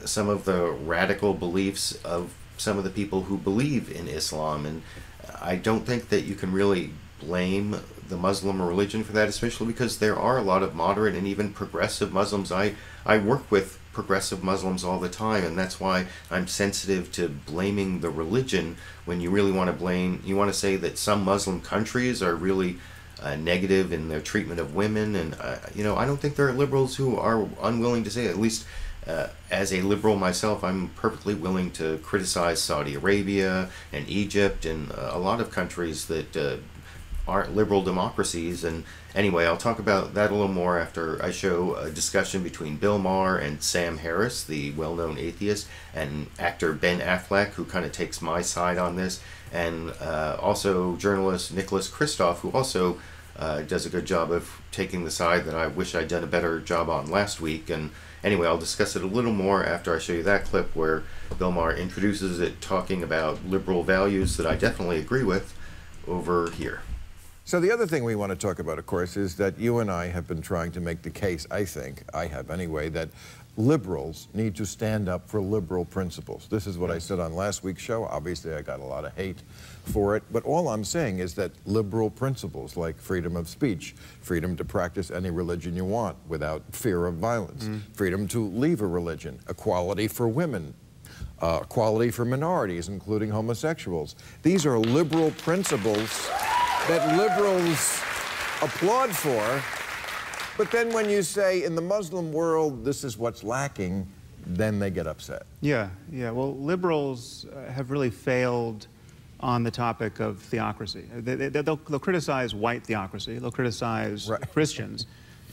Speaker 1: some of the radical beliefs of some of the people who believe in Islam. And I don't think that you can really blame the Muslim religion for that, especially because there are a lot of moderate and even progressive Muslims. I work with progressive Muslims all the time, and that's why I'm sensitive to blaming the religion when you really want to blame, you want to say that some Muslim countries are really negative in their treatment of women. And I don't think there are liberals who are unwilling to say it. At least as a liberal myself, I'm perfectly willing to criticize Saudi Arabia and Egypt and a lot of countries that aren't liberal democracies. And anyway, I'll talk about that a little more after I show a discussion between Bill Maher and Sam Harris, the well-known atheist, and actor Ben Affleck, who kind of takes my side on this, and also journalist Nicholas Kristof, who also does a good job of taking the side that I wish I'd done a better job on last week. And anyway, I'll discuss it a little more after I show you that clip where Bill Maher introduces it, talking about liberal values that I definitely agree with over here.
Speaker 2: So the other thing we want to talk about, of course, is that you and I have been trying to make the case, I think, I have anyway, that liberals need to stand up for liberal principles. This is what I said on last week's show. Obviously, I got a lot of hate for it, but all I'm saying is that liberal principles like freedom of speech, freedom to practice any religion you want without fear of violence, freedom to leave a religion, equality for women, equality for minorities, including homosexuals. These are liberal principles that liberals applaud for, but then when you say in the Muslim world this is what's lacking, then they get upset.
Speaker 22: Yeah. Well, liberals have really failed on the topic of theocracy. They'll criticize white theocracy. They'll criticize Christians.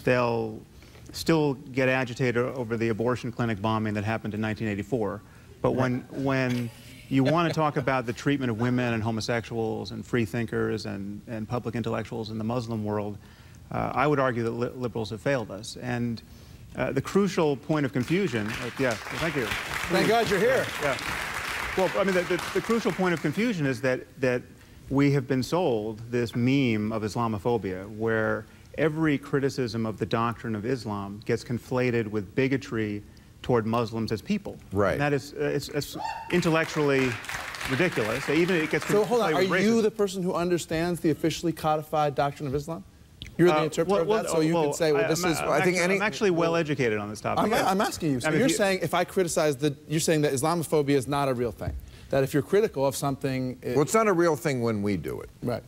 Speaker 22: They'll still get agitated over the abortion clinic bombing that happened in 1984. But when you want to talk about the treatment of women and homosexuals and free thinkers and public intellectuals in the Muslim world, I would argue that liberals have failed us. And the crucial point of confusion, thank you.
Speaker 23: Thank God you're here.
Speaker 22: Yeah. Well, I mean, the crucial point of confusion is that we have been sold this meme of Islamophobia, where every criticism of the doctrine of Islam gets conflated with bigotry toward Muslims as people.
Speaker 2: Right.
Speaker 22: And that is it's intellectually ridiculous. Even it gets
Speaker 23: So hold on, are
Speaker 22: conflated with
Speaker 23: you
Speaker 22: racism.
Speaker 23: the person who understands the officially codified doctrine of Islam? You're the interpreter of that, so you can say, well, this is...
Speaker 22: I'm actually well educated on this topic.
Speaker 23: I'm asking you. So you're saying if I criticize you're saying that Islamophobia is not a real thing. That if you're critical of something...
Speaker 2: Well, it's not a real thing when we do it.
Speaker 23: Right.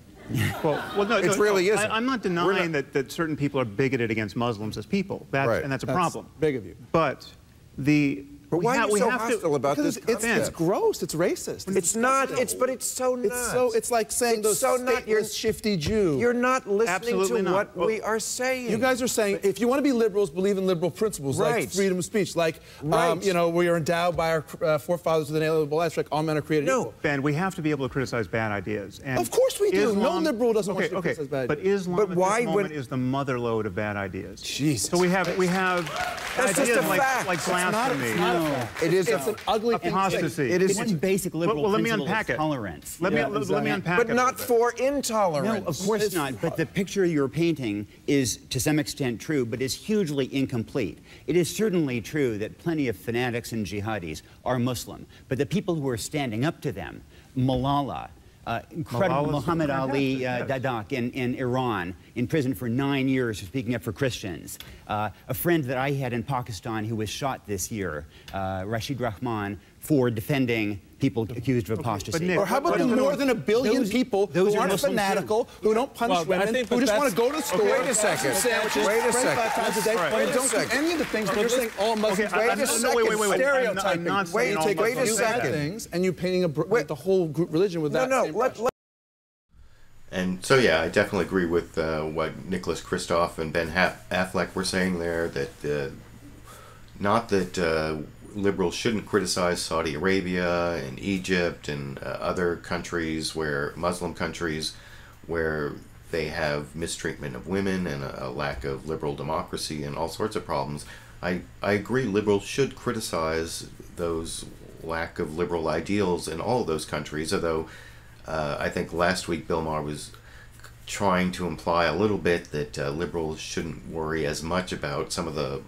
Speaker 22: Well, no,
Speaker 2: it really isn't.
Speaker 22: I'm not denying that certain people are bigoted against Muslims as people. And that's a problem.
Speaker 23: Big of you.
Speaker 22: But
Speaker 2: why are you so hostile about this concept?
Speaker 23: It's gross. It's racist.
Speaker 2: It's not. But it's so not.
Speaker 23: It's like saying those stateless, shifty Jew.
Speaker 2: You're not listening
Speaker 22: Absolutely
Speaker 2: to
Speaker 22: not.
Speaker 2: what we are saying.
Speaker 23: You guys are saying if you want to be liberals, believe in liberal principles like freedom of speech, like you know, we are endowed by our forefathers with an inalienable rights, like all men are created equal.
Speaker 22: Ben, we have to be able to criticize bad ideas. And
Speaker 23: of course we do.
Speaker 22: Islam,
Speaker 23: no liberal doesn't want to criticize bad ideas.
Speaker 22: But Islam at this moment is the motherlode of bad ideas.
Speaker 23: Jesus.
Speaker 22: So we have
Speaker 2: That's
Speaker 22: ideas
Speaker 2: just a fact.
Speaker 22: like blasphemy.
Speaker 2: It is
Speaker 23: it's an ugly thing.
Speaker 22: Apostasy.
Speaker 2: It is
Speaker 24: one basic liberal
Speaker 22: let me
Speaker 24: principle
Speaker 22: unpack
Speaker 24: is
Speaker 22: it.
Speaker 24: tolerance.
Speaker 22: Let me unpack
Speaker 2: it. But not
Speaker 22: a
Speaker 2: for intolerance.
Speaker 24: No, of course not. But the picture you're painting is, to some extent, true, but is hugely incomplete. It is certainly true that plenty of fanatics and jihadis are Muslim, but the people who are standing up to them, Malala, incredible Muhammad Ali Dadak in Iran, in prison for 9 years for speaking up for Christians. A friend that I had in Pakistan who was shot this year, Rashid Rahman, for defending people accused of apostasy.
Speaker 23: Or how about the more than 1 billion people who aren't fanatical, who don't punish women, who just want to go to the store,
Speaker 2: wait a second.
Speaker 23: sandwiches,
Speaker 2: Wait a
Speaker 23: 25
Speaker 2: second.
Speaker 23: times a day, and don't do any of the things that you're saying all Muslims
Speaker 2: wait a second.
Speaker 23: stereotyping.
Speaker 2: Wait
Speaker 23: You take
Speaker 2: wait a
Speaker 23: a few bad
Speaker 2: second.
Speaker 23: things and you painting the whole group religion with that.
Speaker 1: And so, yeah, I definitely agree with what Nicholas Kristof and Ben Affleck were saying there, that not that liberals shouldn't criticize Saudi Arabia and Egypt and other countries, Muslim countries, where they have mistreatment of women and a lack of liberal democracy and all sorts of problems. I agree liberals should criticize those lack of liberal ideals in all of those countries, although I think last week Bill Maher was trying to imply a little bit that liberals shouldn't worry as much about some of the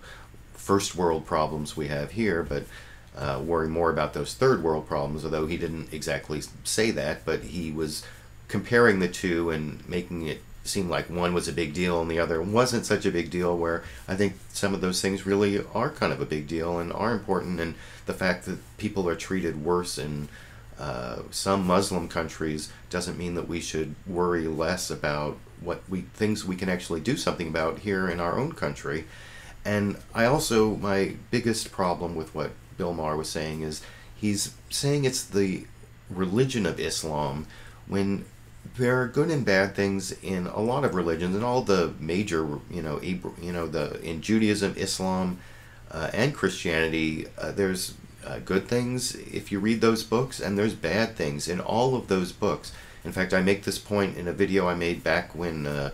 Speaker 1: first world problems we have here, but worry more about those third world problems, although he didn't exactly say that, but he was comparing the two and making it seem like one was a big deal and the other wasn't such a big deal, where I think some of those things really are kind of a big deal and are important, and the fact that people are treated worse in some Muslim countries doesn't mean that we should worry less about things we can actually do something about here in our own country. And my biggest problem with what Bill Maher was saying is he's saying it's the religion of Islam, when there are good and bad things in a lot of religions, and all the major, in Judaism, Islam, and Christianity, there's good things if you read those books, and there's bad things in all of those books. In fact, I make this point in a video I made back when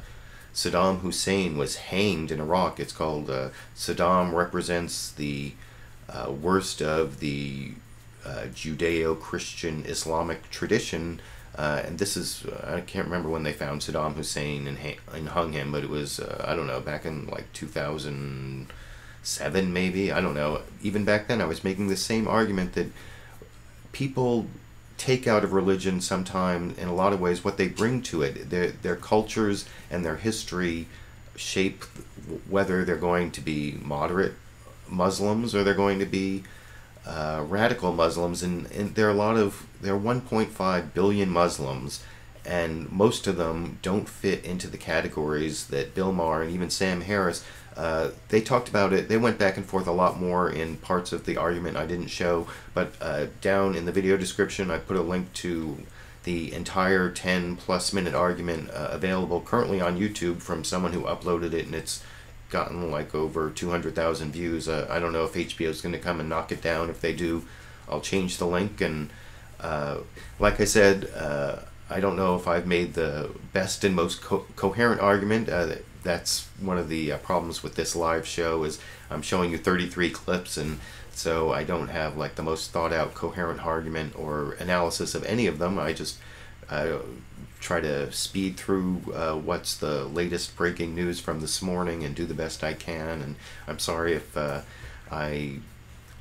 Speaker 1: Saddam Hussein was hanged in Iraq. It's called Saddam Represents the Worst of the Judeo-Christian Islamic Tradition. And this is, I can't remember when they found Saddam Hussein and hung him, but it was, I don't know, back in like 2007 maybe, I don't know. Even back then I was making the same argument that people take out of religion sometime, in a lot of ways, what they bring to it. Their cultures and their history shape whether they're going to be moderate Muslims or they're going to be radical Muslims. And there are 1.5 billion Muslims, and most of them don't fit into the categories that Bill Maher and even Sam Harris, they talked about it. They went back and forth a lot more in parts of the argument I didn't show, but down in the video description I put a link to the entire 10+ minute argument available currently on YouTube from someone who uploaded it, and it's gotten like over 200,000 views. I don't know if HBO is going to come and knock it down. If they do, I'll change the link. And like I said, I don't know if I've made the best and most coherent argument. That's one of the problems with this live show, is I'm showing you 33 clips, and so I don't have like the most thought out coherent argument or analysis of any of them. I just try to speed through what's the latest breaking news from this morning and do the best I can. And I'm sorry if I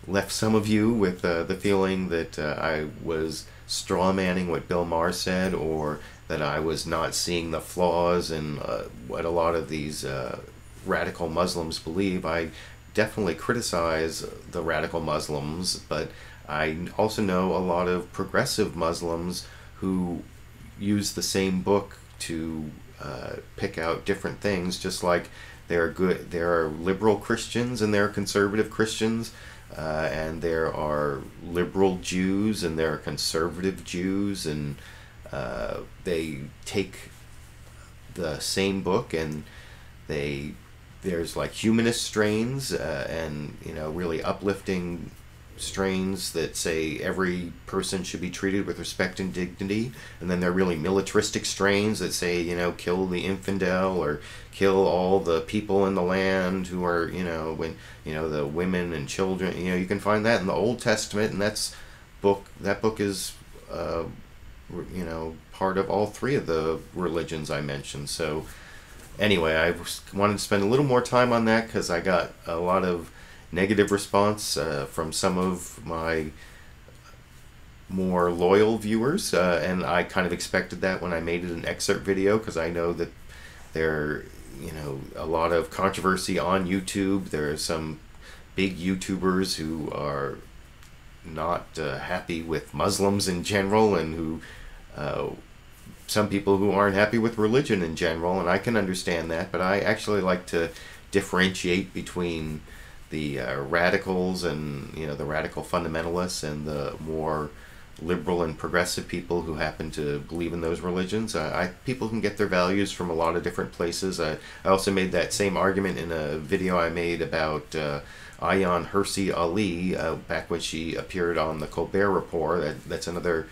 Speaker 1: left some of you with the feeling that I was strawmanning what Bill Maher said, or that I was not seeing the flaws in what a lot of these radical Muslims believe. I definitely criticize the radical Muslims, but I also know a lot of progressive Muslims who use the same book to pick out different things, just like there are liberal Christians and there are conservative Christians, and there are liberal Jews and there are conservative Jews, and they take the same book and there's like humanist strains and really uplifting strains that say every person should be treated with respect and dignity, and then there are really militaristic strains that say kill the infidel or kill all the people in the land who are the women and children. You can find that in the Old Testament, and that book is part of all three of the religions I mentioned. So anyway, I wanted to spend a little more time on that because I got a lot of negative response from some of my more loyal viewers, and I kind of expected that when I made it an excerpt video, because I know that there a lot of controversy on YouTube. There are some big YouTubers who are not happy with Muslims in general, and who some people who aren't happy with religion in general, and I can understand that, but I actually like to differentiate between the radicals and the radical fundamentalists and the more liberal and progressive people who happen to believe in those religions. People can get their values from a lot of different places. I also made that same argument in a video I made about Ayaan Hirsi Ali back when she appeared on the Colbert Report. That's another.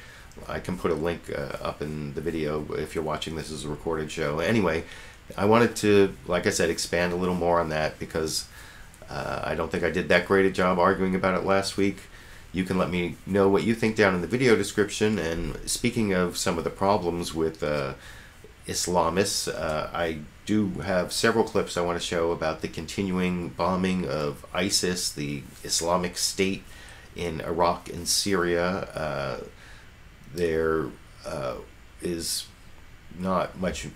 Speaker 1: I can put a link up in the video if you're watching this as a recorded show. Anyway, I wanted to, like I said, expand a little more on that because I don't think I did that great a job arguing about it last week. You can let me know what you think down in the video description. And speaking of some of the problems with Islamists, I do have several clips I want to show about the continuing bombing of ISIS, the Islamic State, in Iraq and Syria. There is not much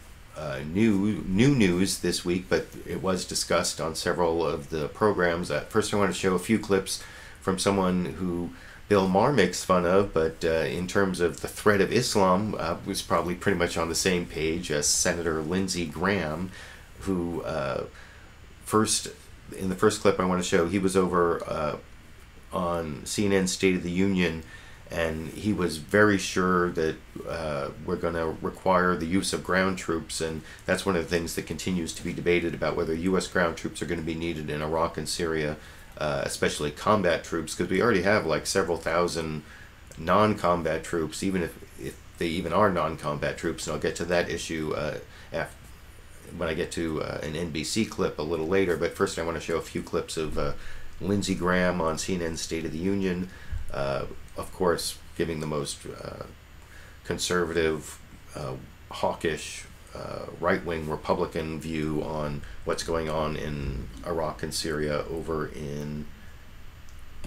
Speaker 1: new news this week, but it was discussed on several of the programs. First, I want to show a few clips from someone who Bill Maher makes fun of, but in terms of the threat of Islam, was probably pretty much on the same page as Senator Lindsey Graham, who in the first clip I want to show, he was over on CNN State of the Union, and he was very sure that we're going to require the use of ground troops, and that's one of the things that continues to be debated about whether U.S. ground troops are going to be needed in Iraq and Syria, especially combat troops, because we already have like several thousand non-combat troops, even if they even are non-combat troops, and I'll get to that issue when I get to an NBC clip a little later. But first I want to show a few clips of Lindsey Graham on CNN's State of the Union, of course giving the most conservative, hawkish, right-wing Republican view on what's going on in Iraq and Syria over in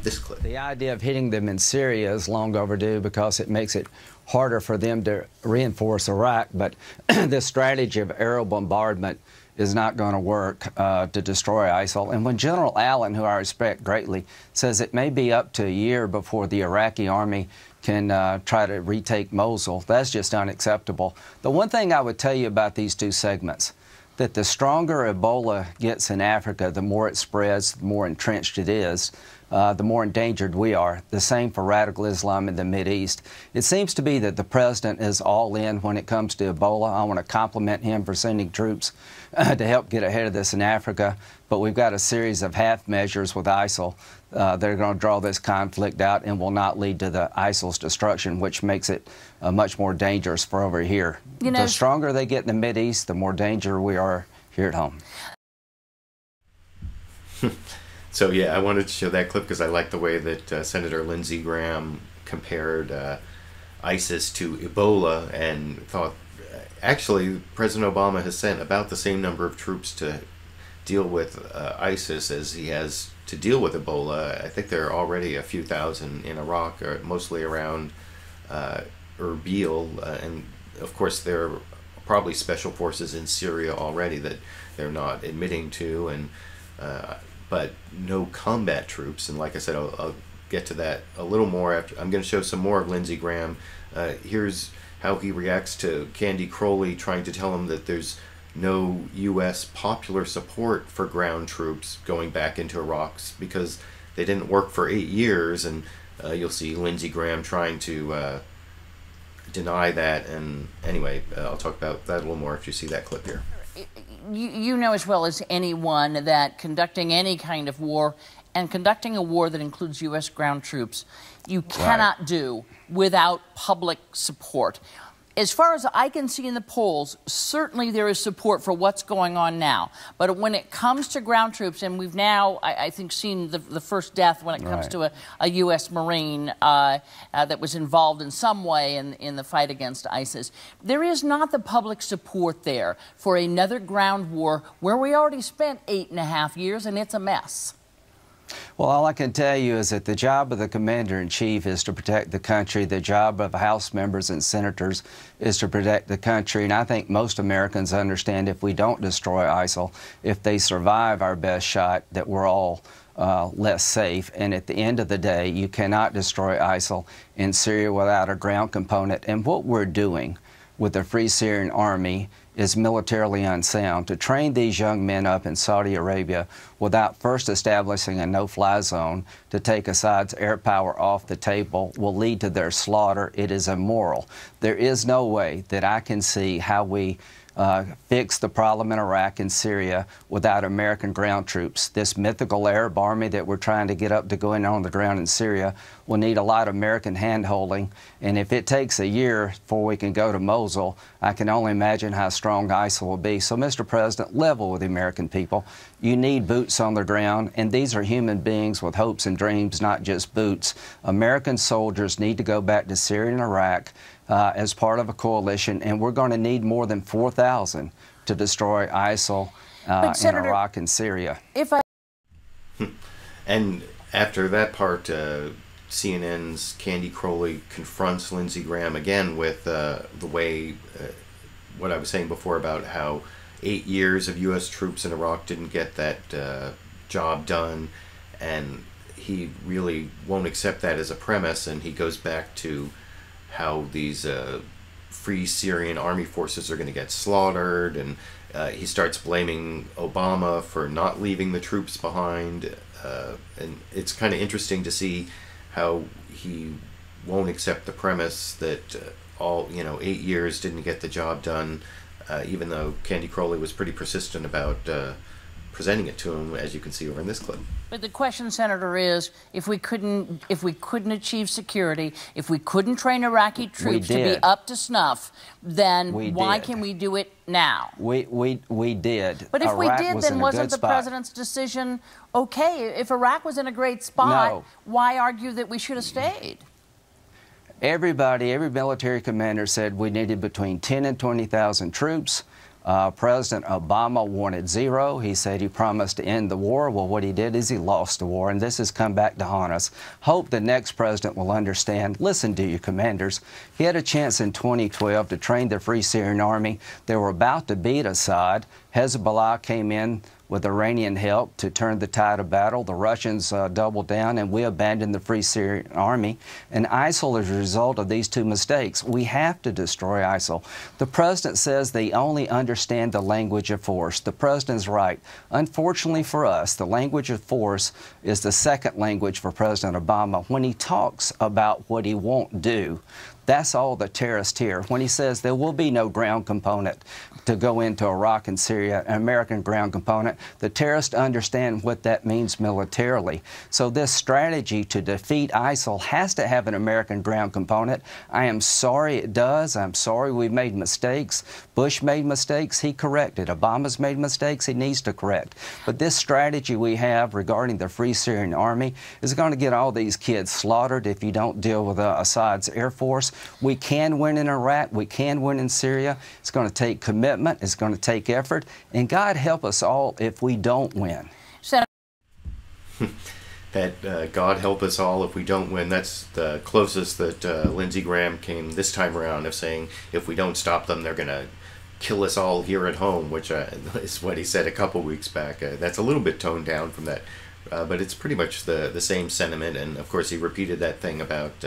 Speaker 1: this clip.
Speaker 3: The idea of hitting them in Syria is long overdue because it makes it harder for them to reinforce Iraq, but this strategy of aerial bombardment is not going to work to destroy ISIL. And when General Allen, who I respect greatly, says it may be up to a year before the Iraqi army can try to retake Mosul, that's just unacceptable. The one thing I would tell you about these two segments, that the stronger Ebola gets in Africa, the more it spreads, the more entrenched it is, the more endangered we are. The same for radical Islam in the Mideast. It seems to be that the president is all in when it comes to Ebola. I want to compliment him for sending troops to help get ahead of this in Africa. But we've got a series of half measures with ISIL that are going to draw this conflict out and will not lead to the ISIL's destruction, which makes it much more dangerous for over here. You know, the stronger they get in the Mideast, the more danger we are here at home.
Speaker 1: So yeah, I wanted to show that clip because I like the way that Senator Lindsey Graham compared ISIS to Ebola, and thought actually President Obama has sent about the same number of troops to deal with ISIS as he has to deal with Ebola. I think there are already a few thousand in Iraq, mostly around Erbil, and of course there are probably special forces in Syria already that they're not admitting to, and but no combat troops. And like I said, I'll get to that a little more after. I'm going to show some more of Lindsey Graham. Here's how he reacts to Candy Crowley trying to tell him that there's no U.S. popular support for ground troops going back into Iraq because they didn't work for 8 years. And you'll see Lindsey Graham trying to deny that. And anyway, I'll talk about that a little more if you see that clip here.
Speaker 10: You know as well as anyone that conducting any kind of war, and conducting a war that includes U.S. ground troops, you cannot do without public support. As far as I can see in the polls, certainly there is support for what's going on now. But when it comes to ground troops, and we've now, I think, seen the first death when it comes to a U.S. Marine that was involved in some way in the fight against ISIS, there is not the public support there for another ground war where we already spent 8.5 years and it's a mess.
Speaker 3: Well, all I can tell you is that the job of the commander-in-chief is to protect the country. The job of House members and senators is to protect the country. And I think most Americans understand if we don't destroy ISIL, if they survive our best shot, that we're all less safe. And at the end of the day, you cannot destroy ISIL in Syria without a ground component. And what we're doing with the Free Syrian Army is militarily unsound. To train these young men up in Saudi Arabia without first establishing a no-fly zone to take Assad's air power off the table will lead to their slaughter. It is immoral. There is no way that I can see how we fix the problem in Iraq and Syria without American ground troops. This mythical Arab army that we're trying to get up to go in on the ground in Syria will need a lot of American hand-holding, and if it takes a year before we can go to Mosul, I can only imagine how strong ISIL will be. So, Mr. President, level with the American people. You need boots on the ground, and these are human beings with hopes and dreams, not just boots. American soldiers need to go back to Syria and Iraq as part of a coalition, and we're going to need more than 4,000 to destroy ISIL in Iraq and Syria.
Speaker 1: And after that part, CNN's Candy Crowley confronts Lindsey Graham again with the way, what I was saying before about how 8 years of U.S. troops in Iraq didn't get that job done, and he really won't accept that as a premise, and he goes back to how these Free Syrian Army forces are going to get slaughtered, and he starts blaming Obama for not leaving the troops behind, and it's kind of interesting to see how he won't accept the premise that 8 years didn't get the job done, even though Candy Crowley was pretty persistent about presenting it to him, as you can see over in this clip.
Speaker 10: But the question, Senator, is if we couldn't achieve security, if we couldn't train Iraqi troops to be up to snuff, then why can we do it now?
Speaker 3: We did.
Speaker 10: But if
Speaker 3: Iraq
Speaker 10: we did, then wasn't the
Speaker 3: spot.
Speaker 10: president's decision okay? If Iraq was in a great spot,
Speaker 3: No.
Speaker 10: why argue that we should have stayed?
Speaker 3: Every military commander said we needed between 10 and 20,000 troops. President Obama wanted 0. He said he promised to end the war. Well, what he did is he lost the war, and this has come back to haunt us. Hope the next president will understand. Listen to your commanders. He had a chance in 2012 to train the Free Syrian Army. They were about to beat Assad. Hezbollah came in with Iranian help to turn the tide of battle. The Russians doubled down, and we abandoned the Free Syrian Army. And ISIL is a result of these two mistakes. We have to destroy ISIL. The president says they only understand the language of force. The president's right. Unfortunately for us, the language of force is the second language for President Obama. When he talks about what he won't do, that's all the terrorists hear. When he says there will be no ground component to go into Iraq and Syria, an American ground component, the terrorists understand what that means militarily. So this strategy to defeat ISIL has to have an American ground component. I am sorry it does. I'm sorry we made mistakes. Bush made mistakes. He corrected. Obama's made mistakes. He needs to correct. But this strategy we have regarding the Free Syrian Army is going to get all these kids slaughtered if you don't deal with Assad's Air Force. We can win in Iraq. We can win in Syria. It's going to take commitment. It's going to take effort. And God help us all if we don't win.
Speaker 1: That God help us all if we don't win. That's the closest that Lindsey Graham came this time around of saying if we don't stop them, they're going to kill us all here at home, which is what he said a couple weeks back. That's a little bit toned down from that, but it's pretty much the same sentiment. And of course, he repeated that thing about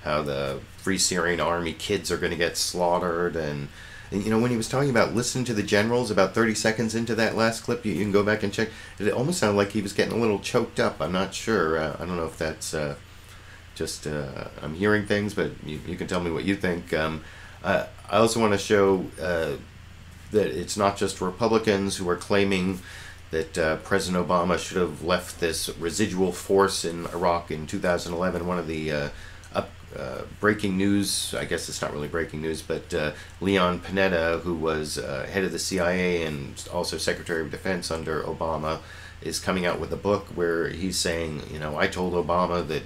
Speaker 1: how the Free Syrian Army kids are going to get slaughtered. And you know, when he was talking about listening to the generals about 30 seconds into that last clip, you can go back and check. It almost sounded like he was getting a little choked up. I'm not sure. I don't know if that's just I'm hearing things, but you can tell me what you think. I also want to show that it's not just Republicans who are claiming that President Obama should have left this residual force in Iraq in 2011. One of the breaking news, I guess it's not really breaking news, but Leon Panetta, who was head of the CIA and also Secretary of Defense under Obama, is coming out with a book where he's saying, you know, I told Obama that,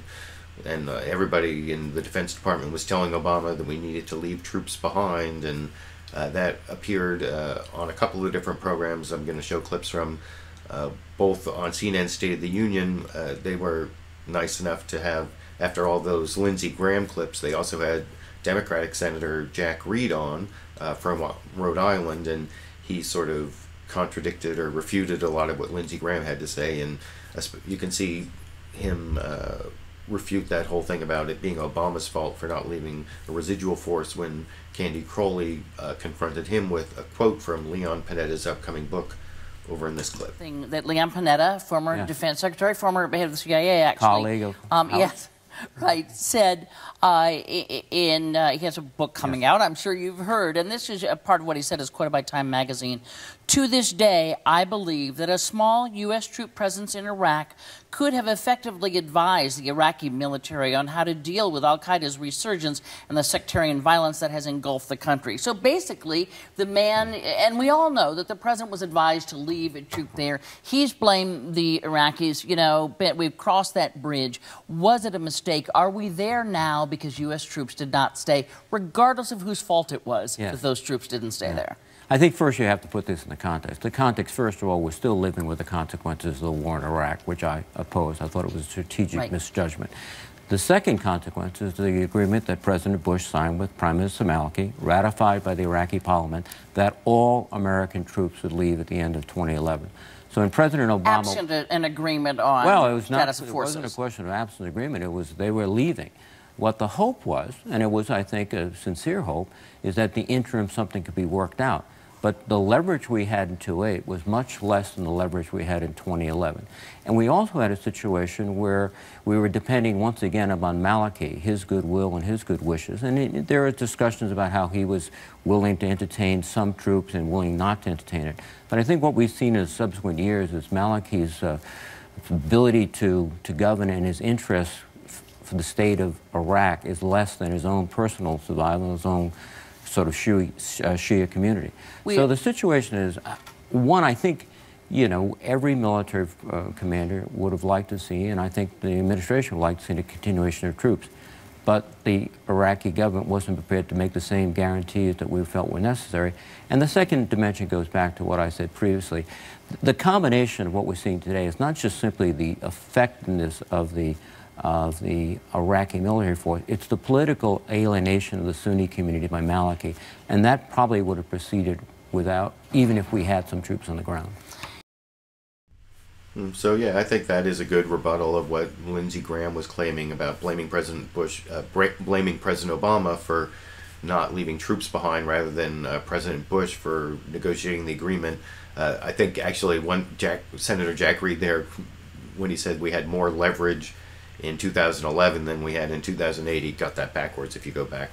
Speaker 1: and everybody in the Defense Department was telling Obama that we needed to leave troops behind, and that appeared on a couple of different programs. I'm going to show clips from both on CNN's State of the Union. They were nice enough to have, after all those Lindsey Graham clips, they also had Democratic Senator Jack Reed on from Rhode Island, and he sort of contradicted or refuted a lot of what Lindsey Graham had to say, and you can see him refute that whole thing about it being Obama's fault for not leaving a residual force when Candy Crowley confronted him with a quote from Leon Panetta's upcoming book over in this clip.
Speaker 10: That Leon Panetta, former defense secretary, former head of the CIA, actually.
Speaker 3: Colleague of
Speaker 10: yes. Right, said he has a book coming out, I'm sure you've heard, and this is a part of what he said is quoted by Time magazine. To this day, I believe that a small U.S. troop presence in Iraq could have effectively advised the Iraqi military on how to deal with al-Qaeda's resurgence and the sectarian violence that has engulfed the country. So basically, the man, and we all know that the president was advised to leave a troop there. He's blamed the Iraqis, you know, we've crossed that bridge. Was it a mistake? Are we there now because U.S. troops did not stay, regardless of whose fault it was that those troops didn't stay there?
Speaker 4: I think first you have to put this in the context. The context, first of all, we're still living with the consequences of the war in Iraq, which I oppose. I thought it was a strategic misjudgment. The second consequence is the agreement that President Bush signed with Prime Minister Maliki, ratified by the Iraqi parliament, that all American troops would leave at the end of 2011. So when President Obama...
Speaker 10: Absent an agreement on status of forces.
Speaker 4: It wasn't a question of absent agreement. It was they were leaving. What the hope was, and it was, I think, a sincere hope, is that the interim something could be worked out. But the leverage we had in 2008 was much less than the leverage we had in 2011. And we also had a situation where we were depending once again upon Maliki, his goodwill and his good wishes. And there are discussions about how he was willing to entertain some troops and willing not to entertain it. But I think what we've seen in subsequent years is Maliki's ability to govern and his interest for the state of Iraq is less than his own personal survival, his own sort of Shia community. So the situation is, one, I think, you know, every military commander would have liked to see, and I think the administration would like to see the continuation of troops. But the Iraqi government wasn't prepared to make the same guarantees that we felt were necessary. And the second dimension goes back to what I said previously. The combination of what we're seeing today is not just simply the effectiveness of the Iraqi military force, it's the political alienation of the Sunni community by Maliki. And that probably would have proceeded without, even if we had some troops on the ground.
Speaker 1: So yeah, I think that is a good rebuttal of what Lindsey Graham was claiming about blaming President Bush, blaming President Obama for not leaving troops behind rather than President Bush for negotiating the agreement. I think actually Senator Jack Reed there, when he said we had more leverage in 2011 than we had in 2008, he got that backwards if you go back.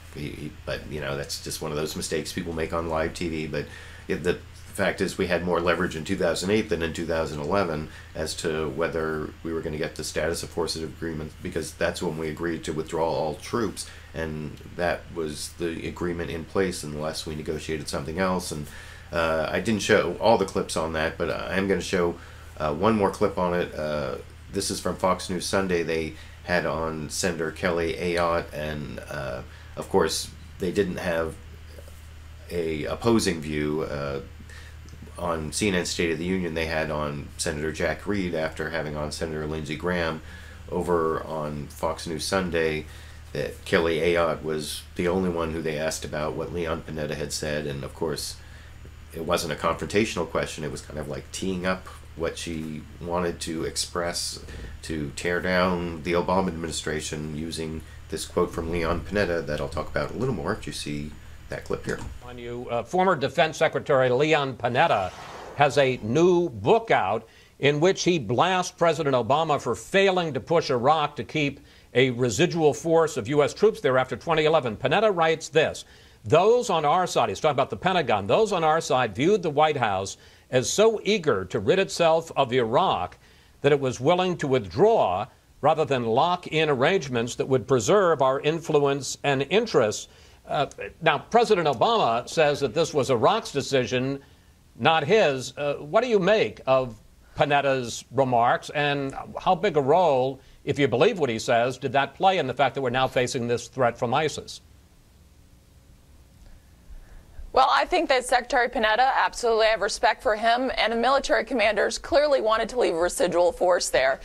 Speaker 1: But you know, that's just one of those mistakes people make on live TV. But the fact is we had more leverage in 2008 than in 2011 as to whether we were going to get the status of forces agreement, because that's when we agreed to withdraw all troops, and that was the agreement in place unless we negotiated something else. And I didn't show all the clips on that, but I am going to show one more clip on it. This is from Fox News Sunday. They had on Senator Kelly Ayotte, and of course they didn't have a opposing view. On CNN State of the Union, they had on Senator Jack Reed after having on Senator Lindsey Graham. Over on Fox News Sunday, that Kelly Ayotte was the only one who they asked about what Leon Panetta had said, and of course it wasn't a confrontational question, it was kind of like teeing up what she wanted to express to tear down the Obama administration using this quote from Leon Panetta that I'll talk about a little more if you see that clip here.
Speaker 21: On you, former Defense Secretary Leon Panetta has a new book out in which he blasts President Obama for failing to push Iraq to keep a residual force of U.S. troops there after 2011. Panetta writes this: those on our side, he's talking about the Pentagon, those on our side viewed the White House as so eager to rid itself of Iraq that it was willing to withdraw rather than lock in arrangements that would preserve our influence and interests. Now, President Obama says that this was Iraq's decision, not his. What do you make of Panetta's remarks, and how big a role, if you believe what he says, did that play in the fact that we're now facing this threat from ISIS?
Speaker 5: Well, I think that Secretary Panetta, absolutely, I have respect for him, and the military commanders clearly wanted to leave a residual force there.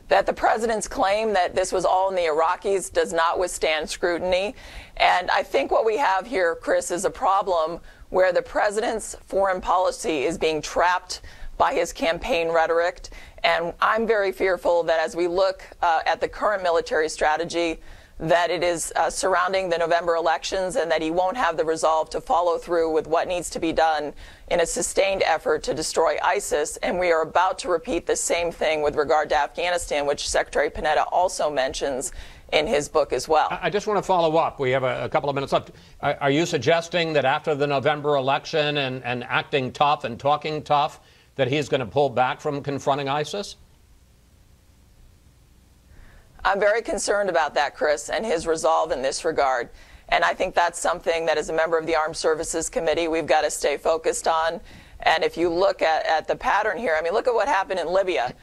Speaker 5: That the president's claim that this was all in the Iraqis does not withstand scrutiny. And I think what we have here, Chris, is a problem where the president's foreign policy is being trapped by his campaign rhetoric. And I'm very fearful that as we look at the current military strategy, that it is surrounding the November elections, and that he won't have the resolve to follow through with what needs to be done in a sustained effort to destroy ISIS. And we are about to repeat the same thing with regard to Afghanistan, which Secretary Panetta also mentions in his book as well.
Speaker 21: I just want to follow up. We have a couple of minutes left. Are you suggesting that after the November election and acting tough and talking tough, that he's going to pull back from confronting ISIS?
Speaker 5: I'm very concerned about that, Chris, and his resolve in this regard. And I think that's something that as a member of the Armed Services Committee, we've got to stay focused on. And if you look at the pattern here, I mean, look at what happened in Libya.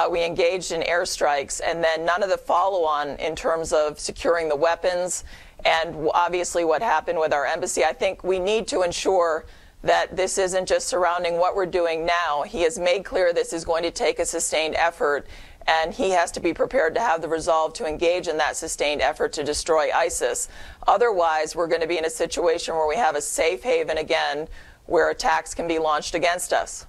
Speaker 5: We engaged in airstrikes, and then none of the follow-on in terms of securing the weapons, and obviously what happened with our embassy. I think we need to ensure that this isn't just surrounding what we're doing now. He has made clear this is going to take a sustained effort, and he has to be prepared to have the resolve to engage in that sustained effort to destroy ISIS. Otherwise, we're going to be in a situation where we have a safe haven again, where attacks can be launched against us.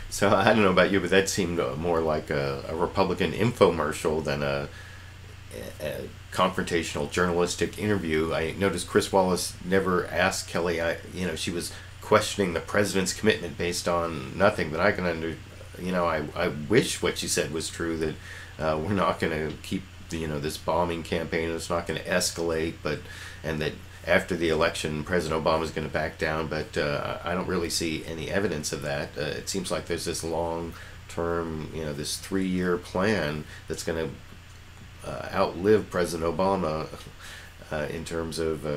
Speaker 1: So I don't know about you, but that seemed more like a Republican infomercial than a confrontational journalistic interview. I noticed Chris Wallace never asked Kelly. She was questioning the president's commitment based on nothing that I can I wish what she said was true, that we're not going to keep this bombing campaign. It's not going to escalate, and that after the election, President Obama is going to back down. But I don't really see any evidence of that. It seems like there's this long-term, this 3-year plan that's going to outlive President Obama in terms of,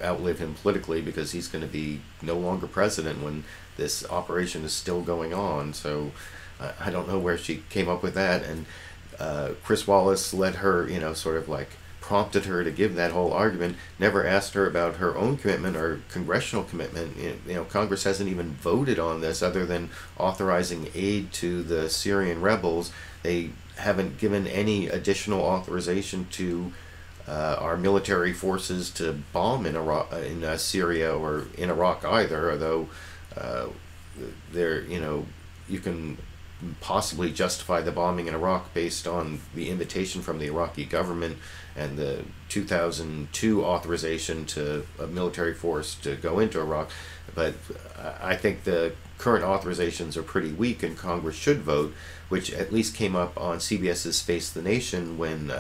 Speaker 1: outlive him politically, because he's going to be no longer president when this operation is still going on. So I don't know where she came up with that. And Chris Wallace let her, sort of like prompted her to give that whole argument, never asked her about her own commitment or congressional commitment. Congress hasn't even voted on this other than authorizing aid to the Syrian rebels. They haven't given any additional authorization to our military forces to bomb in Iraq, in Syria, or in Iraq either, although you can possibly justify the bombing in Iraq based on the invitation from the Iraqi government and the 2002 authorization to a military force to go into Iraq. But I think the current authorizations are pretty weak, and Congress should vote, which at least came up on CBS's Face the Nation when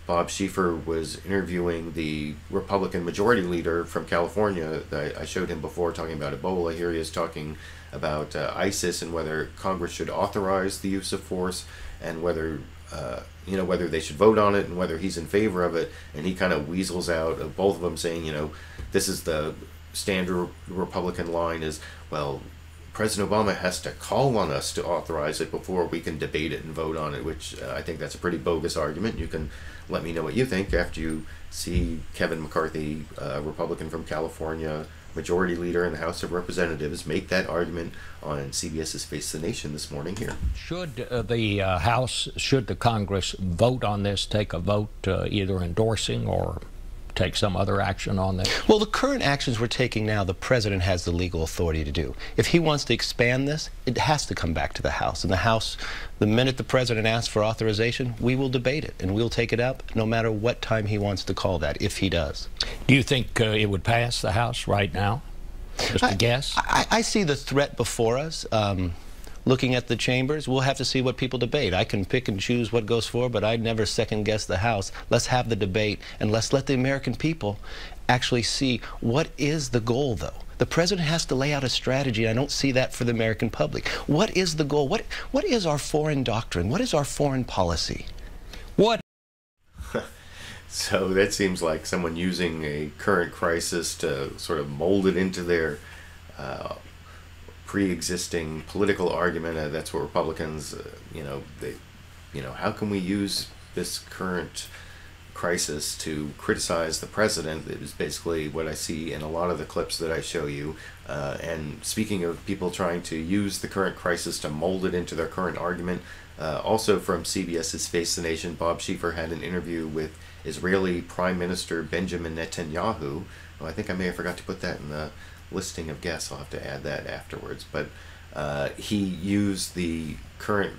Speaker 1: Bob Schieffer was interviewing the Republican majority leader from California. I showed him before talking about Ebola. Here he is talking about ISIS and whether Congress should authorize the use of force, and whether whether they should vote on it, and whether he's in favor of it. And he kind of weasels out of both of them, saying, this is the standard Republican line is, well, President Obama has to call on us to authorize it before we can debate it and vote on it, which I think that's a pretty bogus argument. You can let me know what you think after you see Kevin McCarthy, Republican from California, majority leader in the House of Representatives, make that argument on CBS's Face the Nation this morning here.
Speaker 9: Should the House, should the Congress vote on this, take a vote either endorsing or take some other action on this?
Speaker 18: Well, the current actions we're taking now, the president has the legal authority to do. If he wants to expand this, it has to come back to the House. And the House, the minute the president asks for authorization, we will debate it, and we'll take it up no matter what time he wants to call that, if he does.
Speaker 9: Do you think it would pass the House right now? Just a guess?
Speaker 18: I see the threat before us. Looking at the chambers, we'll have to see what people debate. I can pick and choose what goes forward, but I'd never second guess the House. Let's have the debate, and let's let the American people actually see what is the goal, though. The president has to lay out a strategy, and I don't see that for the American public. What is the goal? What is our foreign doctrine? What is our foreign policy?
Speaker 9: What?
Speaker 1: So that seems like someone using a current crisis to sort of mold it into their pre-existing political argument. That's what Republicans, how can we use this current crisis to criticize the president? It is basically what I see in a lot of the clips that I show you. And speaking of people trying to use the current crisis to mold it into their current argument, also from CBS's Face the Nation, Bob Schieffer had an interview with Israeli Prime Minister Benjamin Netanyahu. I think I may have forgot to put that in the listing of guests. I'll have to add that afterwards. But he used the current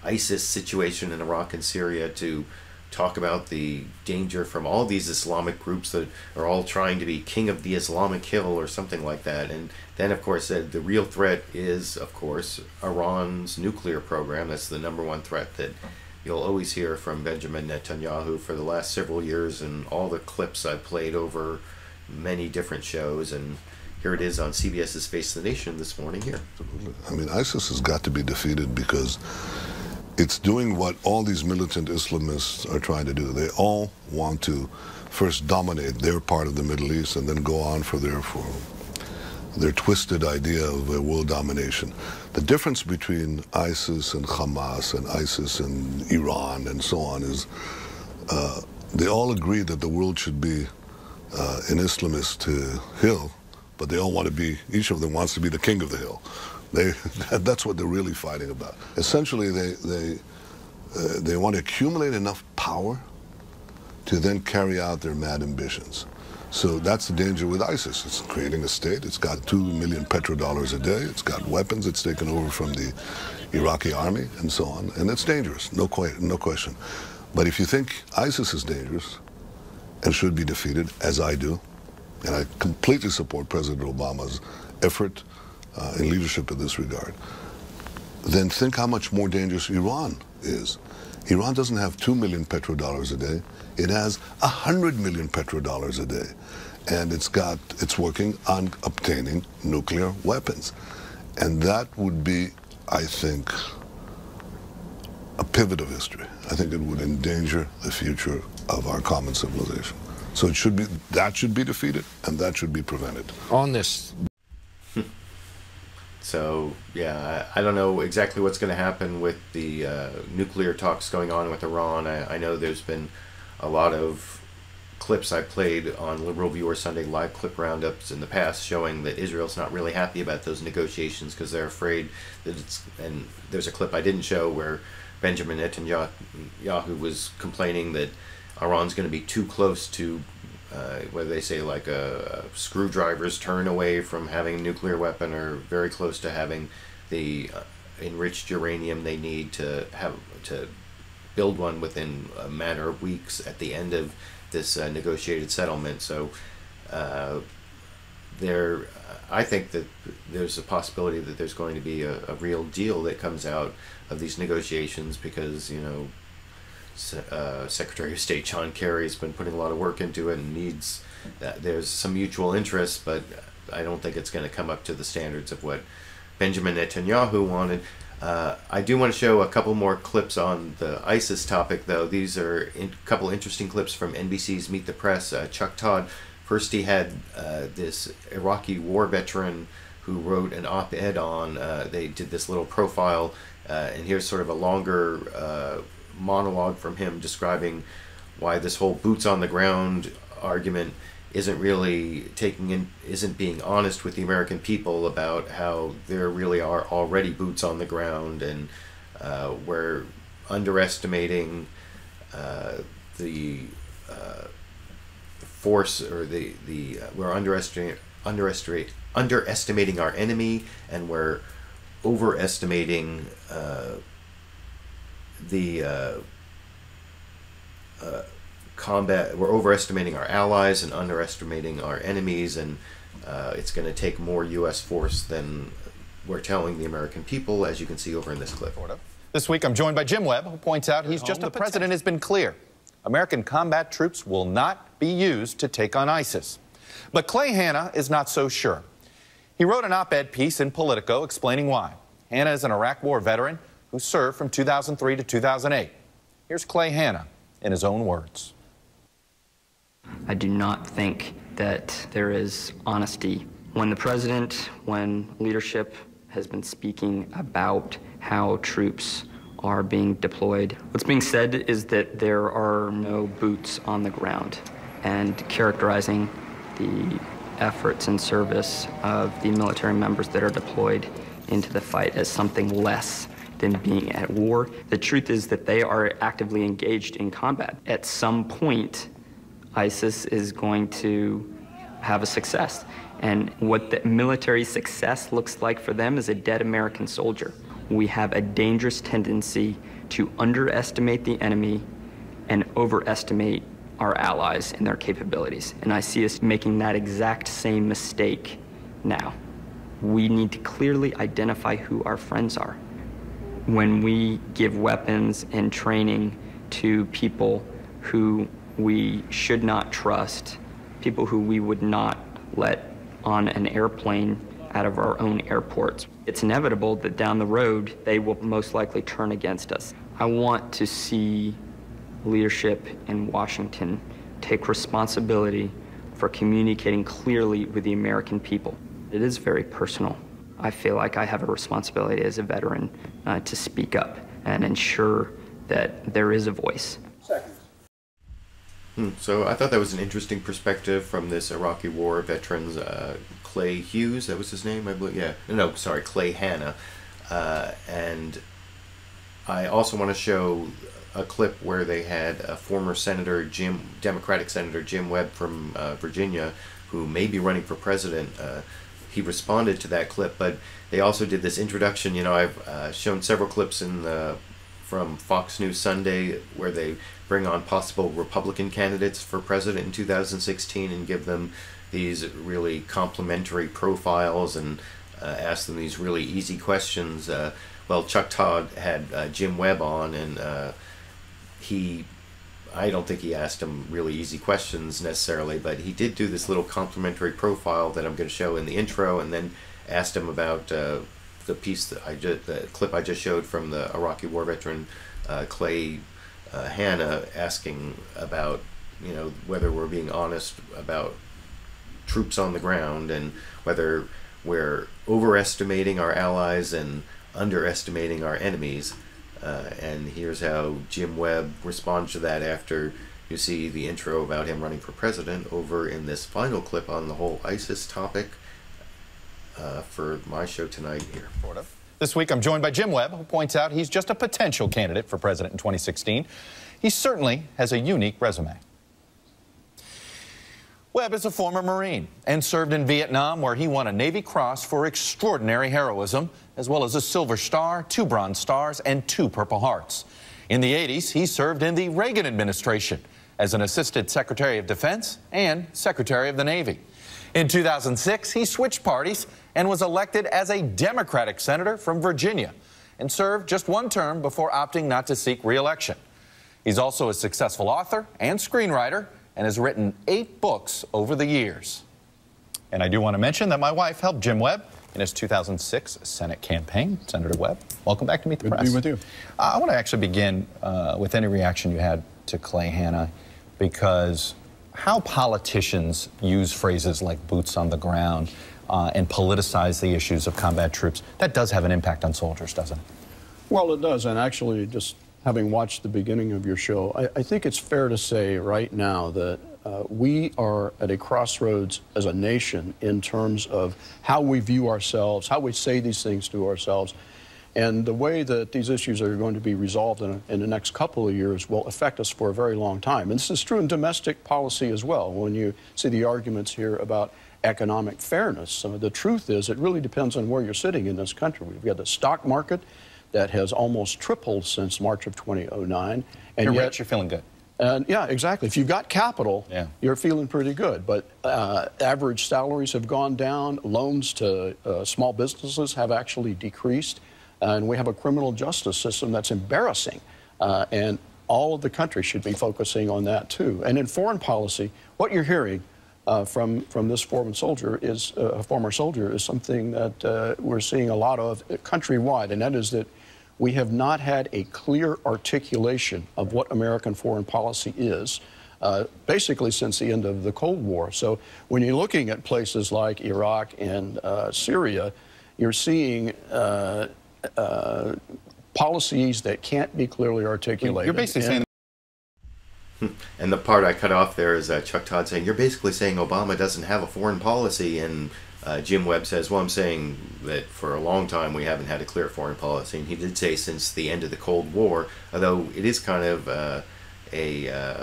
Speaker 1: ISIS situation in Iraq and Syria to talk about the danger from all these Islamic groups that are all trying to be king of the Islamic hill or something like that. And then, of course, said the real threat is, of course, Iran's nuclear program. That's the #1 threat that you'll always hear from Benjamin Netanyahu for the last several years, and all the clips I've played over many different shows. And here it is on CBS's Face the Nation this morning here.
Speaker 6: I mean, ISIS has got to be defeated because it's doing what all these militant Islamists are trying to do. They all want to first dominate their part of the Middle East and then go on for their twisted idea of world domination. The difference between ISIS and Hamas and ISIS and Iran and so on is they all agree that the world should be an Islamist hill, but they all want to be, each of them wants to be the king of the hill. That's what they're really fighting about. Essentially, they want to accumulate enough power to then carry out their mad ambitions. So that's the danger with ISIS. It's creating a state. It's got 2 million petrodollars a day. It's got weapons it's taken over from the Iraqi army and so on. And it's dangerous, no question. But if you think ISIS is dangerous and should be defeated, as I do, and I completely support President Obama's effort in leadership in this regard, then think how much more dangerous Iran is. Iran doesn't have 2 million petrodollars a day. It has 100 million petrodollars a day. And it's working on obtaining nuclear weapons. And that would be, I think, a pivot of history. I think it would endanger the future of our common civilization. So that should be defeated, and that should be prevented.
Speaker 9: On this.
Speaker 1: So, yeah, I don't know exactly what's going to happen with the nuclear talks going on with Iran. I know there's been a lot of clips I played on LiberalViewer Sunday live clip roundups in the past showing that Israel's not really happy about those negotiations because they're afraid that it's... And there's a clip I didn't show where Benjamin Netanyahu was complaining that Iran's going to be too close to, whether they say like a screwdriver's turn away from having a nuclear weapon, or very close to having the enriched uranium they need to build one within a matter of weeks at the end of this negotiated settlement. So I think that there's a possibility that there's going to be a real deal that comes out of these negotiations, because, you know, Secretary of State John Kerry's been putting a lot of work into it and needs that. There's some mutual interest, but I don't think it's going to come up to the standards of what Benjamin Netanyahu wanted. I do want to show a couple more clips on the ISIS topic, though. These are a couple interesting clips from NBC's Meet the Press. Chuck Todd, first he had this Iraqi war veteran who wrote an op-ed on, they did this little profile, and here's sort of a longer monologue from him describing why this whole boots on the ground argument isn't being honest with the American people about how there really are already boots on the ground, and we're underestimating the force, or we're underestimating our enemy, and we're overestimating combat. We're overestimating our allies and underestimating our enemies, and it's going to take more U.S. force than we're telling the American people, as you can see over in this clip.
Speaker 8: This week I'm joined by Jim Webb, who points out the president has been clear. American combat troops will not be used to take on ISIS. But Clay Hanna is not so sure. He wrote an op-ed piece in Politico explaining why. Hanna is an Iraq War veteran who served from 2003 to 2008. Here's Clay Hanna in his own words.
Speaker 12: I do not think that there is honesty. When the president, when leadership has been speaking about how troops are being deployed, what's being said is that there are no boots on the ground, and characterizing the efforts and service of the military members that are deployed into the fight as something less than being at war. The truth is that they are actively engaged in combat. At some point, ISIS is going to have a success. And what the military success looks like for them is a dead American soldier. We have a dangerous tendency to underestimate the enemy and overestimate our allies and their capabilities. And I see us making that exact same mistake now. We need to clearly identify who our friends are. When we give weapons and training to people who we should not trust, people who we would not let on an airplane out of our own airports, it's inevitable that down the road they will most likely turn against us. I want to see leadership in Washington take responsibility for communicating clearly with the American people. It is very personal. I feel like I have a responsibility as a veteran to speak up and ensure that there is a voice.
Speaker 1: So I thought that was an interesting perspective from this Iraqi war veteran's Clay Hughes, that was his name, I believe. Yeah, no, sorry, Clay Hanna. And I also want to show a clip where they had a former Democratic Senator Jim Webb from Virginia, who may be running for president. He responded to that clip, but they also did this introduction. You know, I've shown several clips in the from Fox News Sunday where they bring on possible Republican candidates for president in 2016 and give them these really complimentary profiles and ask them these really easy questions. Well, Chuck Todd had Jim Webb on, and I don't think he asked him really easy questions necessarily, but he did do this little complimentary profile that I'm going to show in the intro, and then asked him about the piece that the clip I just showed from the Iraqi war veteran Clay Hanna, asking about, you know, whether we're being honest about troops on the ground and whether we're overestimating our allies and underestimating our enemies. And here's how Jim Webb responds to that after you see the intro about him running for president over in this final clip on the whole ISIS topic for my show tonight here.
Speaker 8: This week I'm joined by Jim Webb, who points out he's just a potential candidate for president in 2016. He certainly has a unique resume. Webb is a former Marine and served in Vietnam, where he won a Navy Cross for extraordinary heroism, as well as a Silver Star, 2 Bronze Stars, and 2 Purple Hearts. In the 80s, he served in the Reagan administration as an Assistant Secretary of Defense and Secretary of the Navy. In 2006, he switched parties and was elected as a Democratic senator from Virginia and served just 1 term before opting not to seek re-election. He's also a successful author and screenwriter and has written 8 books over the years. And I do want to mention that my wife helped Jim Webb in his 2006 Senate campaign. Senator Webb, welcome back to Meet the Press.
Speaker 13: Good to be with you.
Speaker 8: I want to actually begin with any reaction you had to Clay Hanna, because how politicians use phrases like boots on the ground and politicize the issues of combat troops, that does have an impact on soldiers, doesn't it?
Speaker 13: Well, it does, and actually, just having watched the beginning of your show, I think it's fair to say right now that we are at a crossroads as a nation in terms of how we view ourselves, how we say these things to ourselves, and the way that these issues are going to be resolved in the next couple of years will affect us for a very long time. And this is true in domestic policy as well. When you see the arguments here about economic fairness, the truth is it really depends on where you're sitting in this country. We've got the stock market that has almost tripled since March of 2009. And
Speaker 8: you're
Speaker 13: yet,
Speaker 8: rich, you're feeling good.
Speaker 13: Yeah, exactly. If you've got capital, you're feeling pretty good. But average salaries have gone down. Loans to small businesses have actually decreased. And we have a criminal justice system that's embarrassing. And all of the country should be focusing on that, too. And in foreign policy, what you're hearing from this former soldier is something that we're seeing a lot of countrywide, and that is that we have not had a clear articulation of what American foreign policy is, basically since the end of the Cold War. So when you're looking at places like Iraq and Syria, you're seeing policies that can't be clearly articulated.
Speaker 8: You're basically saying...
Speaker 1: And the part I cut off there is Chuck Todd saying, you're basically saying Obama doesn't have a foreign policy, and Jim Webb says, well, I'm saying that for a long time we haven't had a clear foreign policy. And he did say since the end of the Cold War, although it is kind of a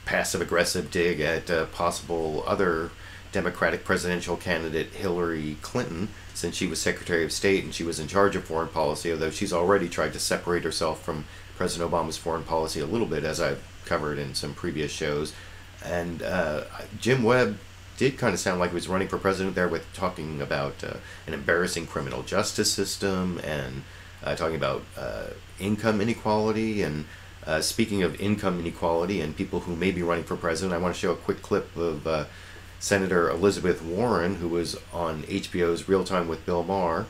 Speaker 1: passive-aggressive dig at possible other Democratic presidential candidate Hillary Clinton, since she was Secretary of State and she was in charge of foreign policy, although she's already tried to separate herself from President Obama's foreign policy a little bit, as I've covered in some previous shows. And Jim Webb did kind of sound like he was running for president there, with talking about an embarrassing criminal justice system and talking about income inequality. And speaking of income inequality and people who may be running for president, I want to show a quick clip of Senator Elizabeth Warren, who was on HBO's Real Time with Bill Maher,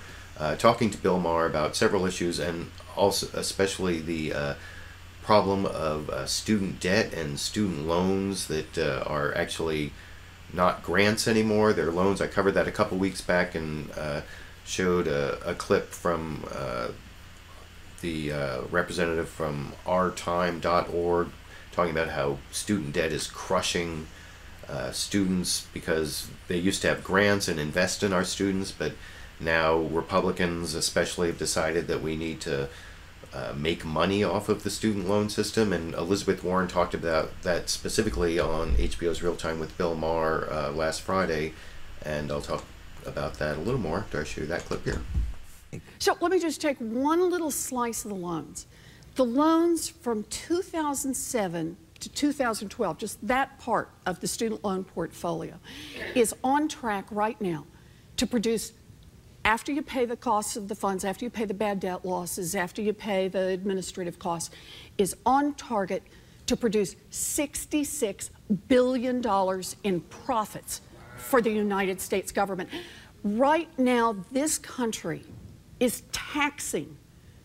Speaker 1: talking to Bill Maher about several issues, and also especially the problem of student debt and student loans that are actually not grants anymore. They're loans. I covered that a couple weeks back and showed a clip from the representative from ourtime.org talking about how student debt is crushing students, because they used to have grants and invest in our students, but now Republicans especially have decided that we need to make money off of the student loan system. And Elizabeth Warren talked about that specifically on HBO's Real Time with Bill Maher last Friday, and I'll talk about that a little more after I show you that clip here.
Speaker 14: So let me just take one little slice of the loans.
Speaker 11: The loans from 2007 to 2012, just that part of the student loan portfolio, is on track right now to produce, after you pay the costs of the funds, after you pay the bad debt losses, after you pay the administrative costs, is on target to produce $66 billion in profits for the United States government. Right now, this country is taxing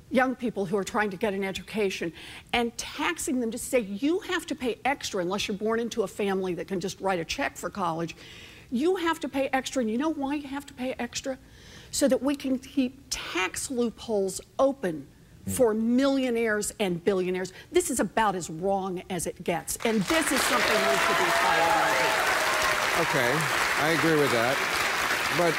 Speaker 11: young people who are trying to get an education and taxing them to say you have to pay extra unless you're born into a family that can just write a check for college. You have to pay extra, and you know why you have to pay extra? So that we can keep tax loopholes open for millionaires and billionaires. This is about as wrong as it gets, and this is something we should be fighting.
Speaker 2: Okay, I agree with that. But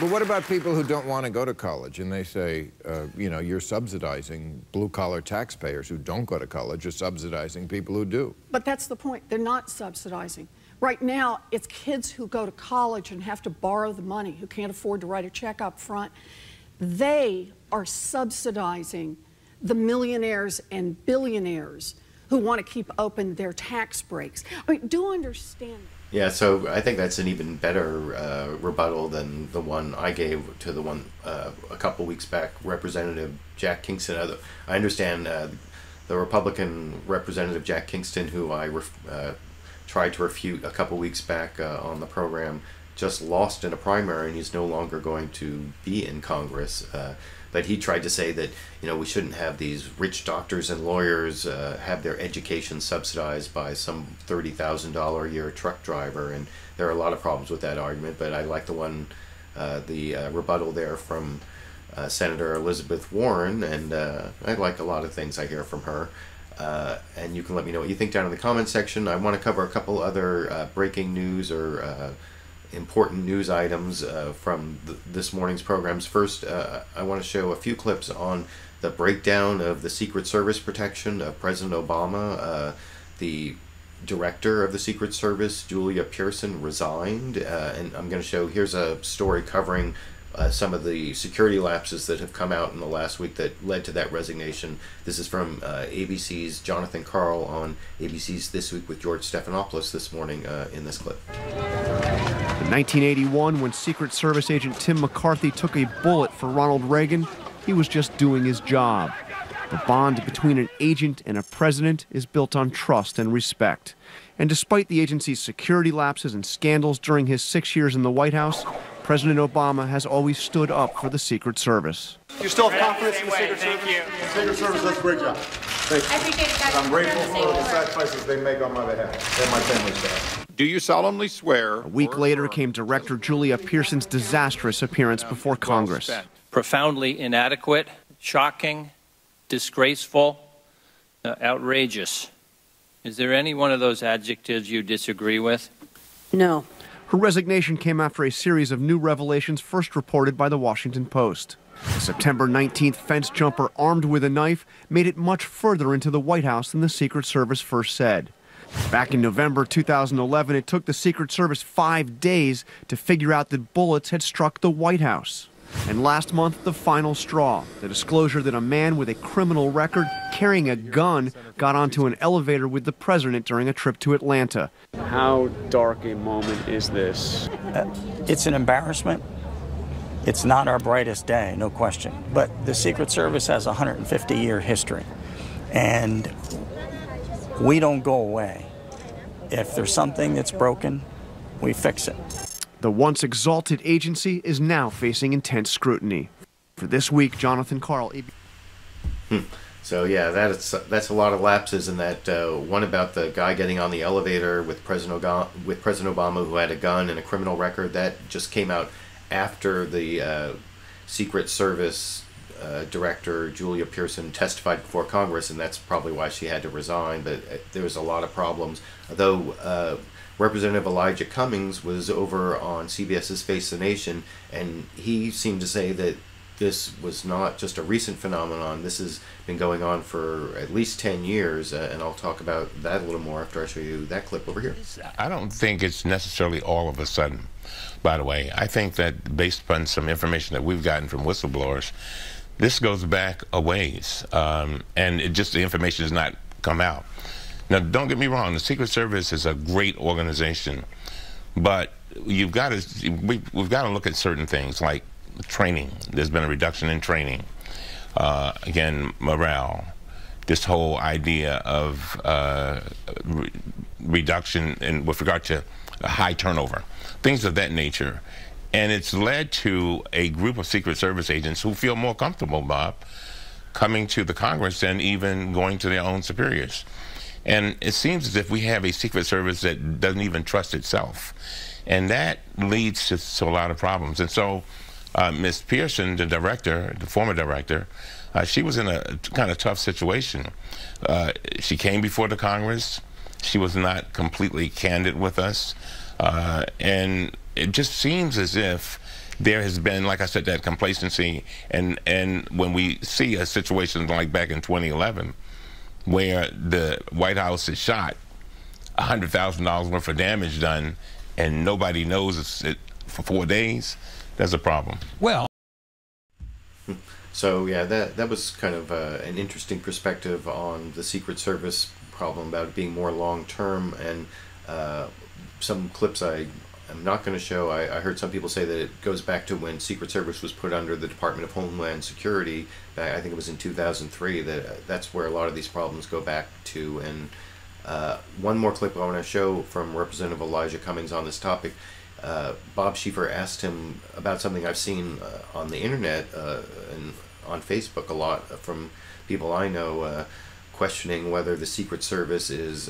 Speaker 2: what about people who don't want to go to college and they say, you know, you're subsidizing blue-collar taxpayers who don't go to college, you're subsidizing people who do.
Speaker 11: But that's the point. They're not subsidizing. Right now, it's kids who go to college and have to borrow the money, who can't afford to write a check up front. They are subsidizing the millionaires and billionaires who want to keep open their tax breaks. I mean, do understand.
Speaker 1: Yeah, so I think that's an even better rebuttal than the one I gave to the one a couple weeks back, Representative Jack Kingston. I understand the Republican Representative Jack Kingston, who I tried to refute a couple weeks back on the program, just lost in a primary and he's no longer going to be in Congress. But he tried to say that, you know, we shouldn't have these rich doctors and lawyers have their education subsidized by some $30,000 a year truck driver, and there are a lot of problems with that argument. But I like the one, the rebuttal there from Senator Elizabeth Warren, and I like a lot of things I hear from her. And you can let me know what you think down in the comment section. I want to cover a couple other breaking news or important news items from this morning's programs. First, I want to show a few clips on the breakdown of the Secret Service protection of President Obama. The director of the Secret Service, Julia Pierson, resigned, and I'm going to show, here's a story covering some of the security lapses that have come out in the last week that led to that resignation. This is from ABC's Jonathan Karl on ABC's This Week with George Stephanopoulos this morning in this clip.
Speaker 14: In 1981, when Secret Service agent Tim McCarthy took a bullet for Ronald Reagan, he was just doing his job. The bond between an agent and a president is built on trust and respect. And despite the agency's security lapses and scandals during his 6 years in the White House, President Obama has always stood up for the Secret Service.
Speaker 15: You still have confidence in the Secret Service?
Speaker 16: Thank you. The Secret Service does a great job. Thank you.
Speaker 15: I appreciate it, guys.
Speaker 16: I'm grateful for the sacrifices they make on my behalf and my family's behalf.
Speaker 25: Do you solemnly swear?
Speaker 14: A week later came Director Julia Pierson's disastrous appearance before Congress.
Speaker 26: Profoundly inadequate, shocking, disgraceful, outrageous. Is there any one of those adjectives you disagree with?
Speaker 11: No.
Speaker 14: Her resignation came after a series of new revelations first reported by the Washington Post. The September 19th fence jumper armed with a knife made it much further into the White House than the Secret Service first said. Back in November 2011, it took the Secret Service 5 days to figure out that bullets had struck the White House. And last month, the final straw, the disclosure that a man with a criminal record carrying a gun got onto an elevator with the president during a trip to Atlanta.
Speaker 27: How dark a moment is this?
Speaker 28: It's an embarrassment. It's not our brightest day, no question. But the Secret Service has a 150-year history, and we don't go away. If there's something that's broken, we fix it.
Speaker 14: The once exalted agency is now facing intense scrutiny. For This Week, Jonathan Karl.
Speaker 1: So yeah, that's a lot of lapses in that one about the guy getting on the elevator with President Obama who had a gun and a criminal record. That just came out after the Secret Service Director Julia Pierson testified before Congress, and that's probably why she had to resign. But there was a lot of problems, though. Representative Elijah Cummings was over on CBS's Face the Nation, and he seemed to say that this was not just a recent phenomenon. This has been going on for at least 10 years, and I'll talk about that a little more after I show you that clip over here.
Speaker 29: I don't think it's necessarily all of a sudden, by the way. I think that based upon some information that we've gotten from whistleblowers, this goes back a ways, and the information has not come out. Now, don't get me wrong, the Secret Service is a great organization, but we've got to look at certain things like training. There's been a reduction in training. Again, morale. This whole idea of reduction with regard to high turnover, things of that nature. And it's led to a group of Secret Service agents who feel more comfortable, Bob, coming to the Congress than even going to their own superiors. And it seems as if we have a Secret Service that doesn't even trust itself. And that leads to a lot of problems. And so Ms. Pierson, the director, the former director, she was in a kind of tough situation. She came before the Congress. She was not completely candid with us. And it just seems as if there has been, like I said, that complacency. And when we see a situation like back in 2011, where the White House is shot, $100,000 worth of damage done, and nobody knows it for 4 days, that's a problem.
Speaker 9: Well,
Speaker 1: so yeah, that was kind of an interesting perspective on the Secret Service problem about it being more long-term, and some clips I'm not going to show. I heard some people say that it goes back to when Secret Service was put under the Department of Homeland Security. I think it was in 2003. That's where a lot of these problems go back to. And one more clip I want to show from Representative Elijah Cummings on this topic. Bob Schieffer asked him about something I've seen on the internet and on Facebook a lot from people I know, questioning whether the Secret Service is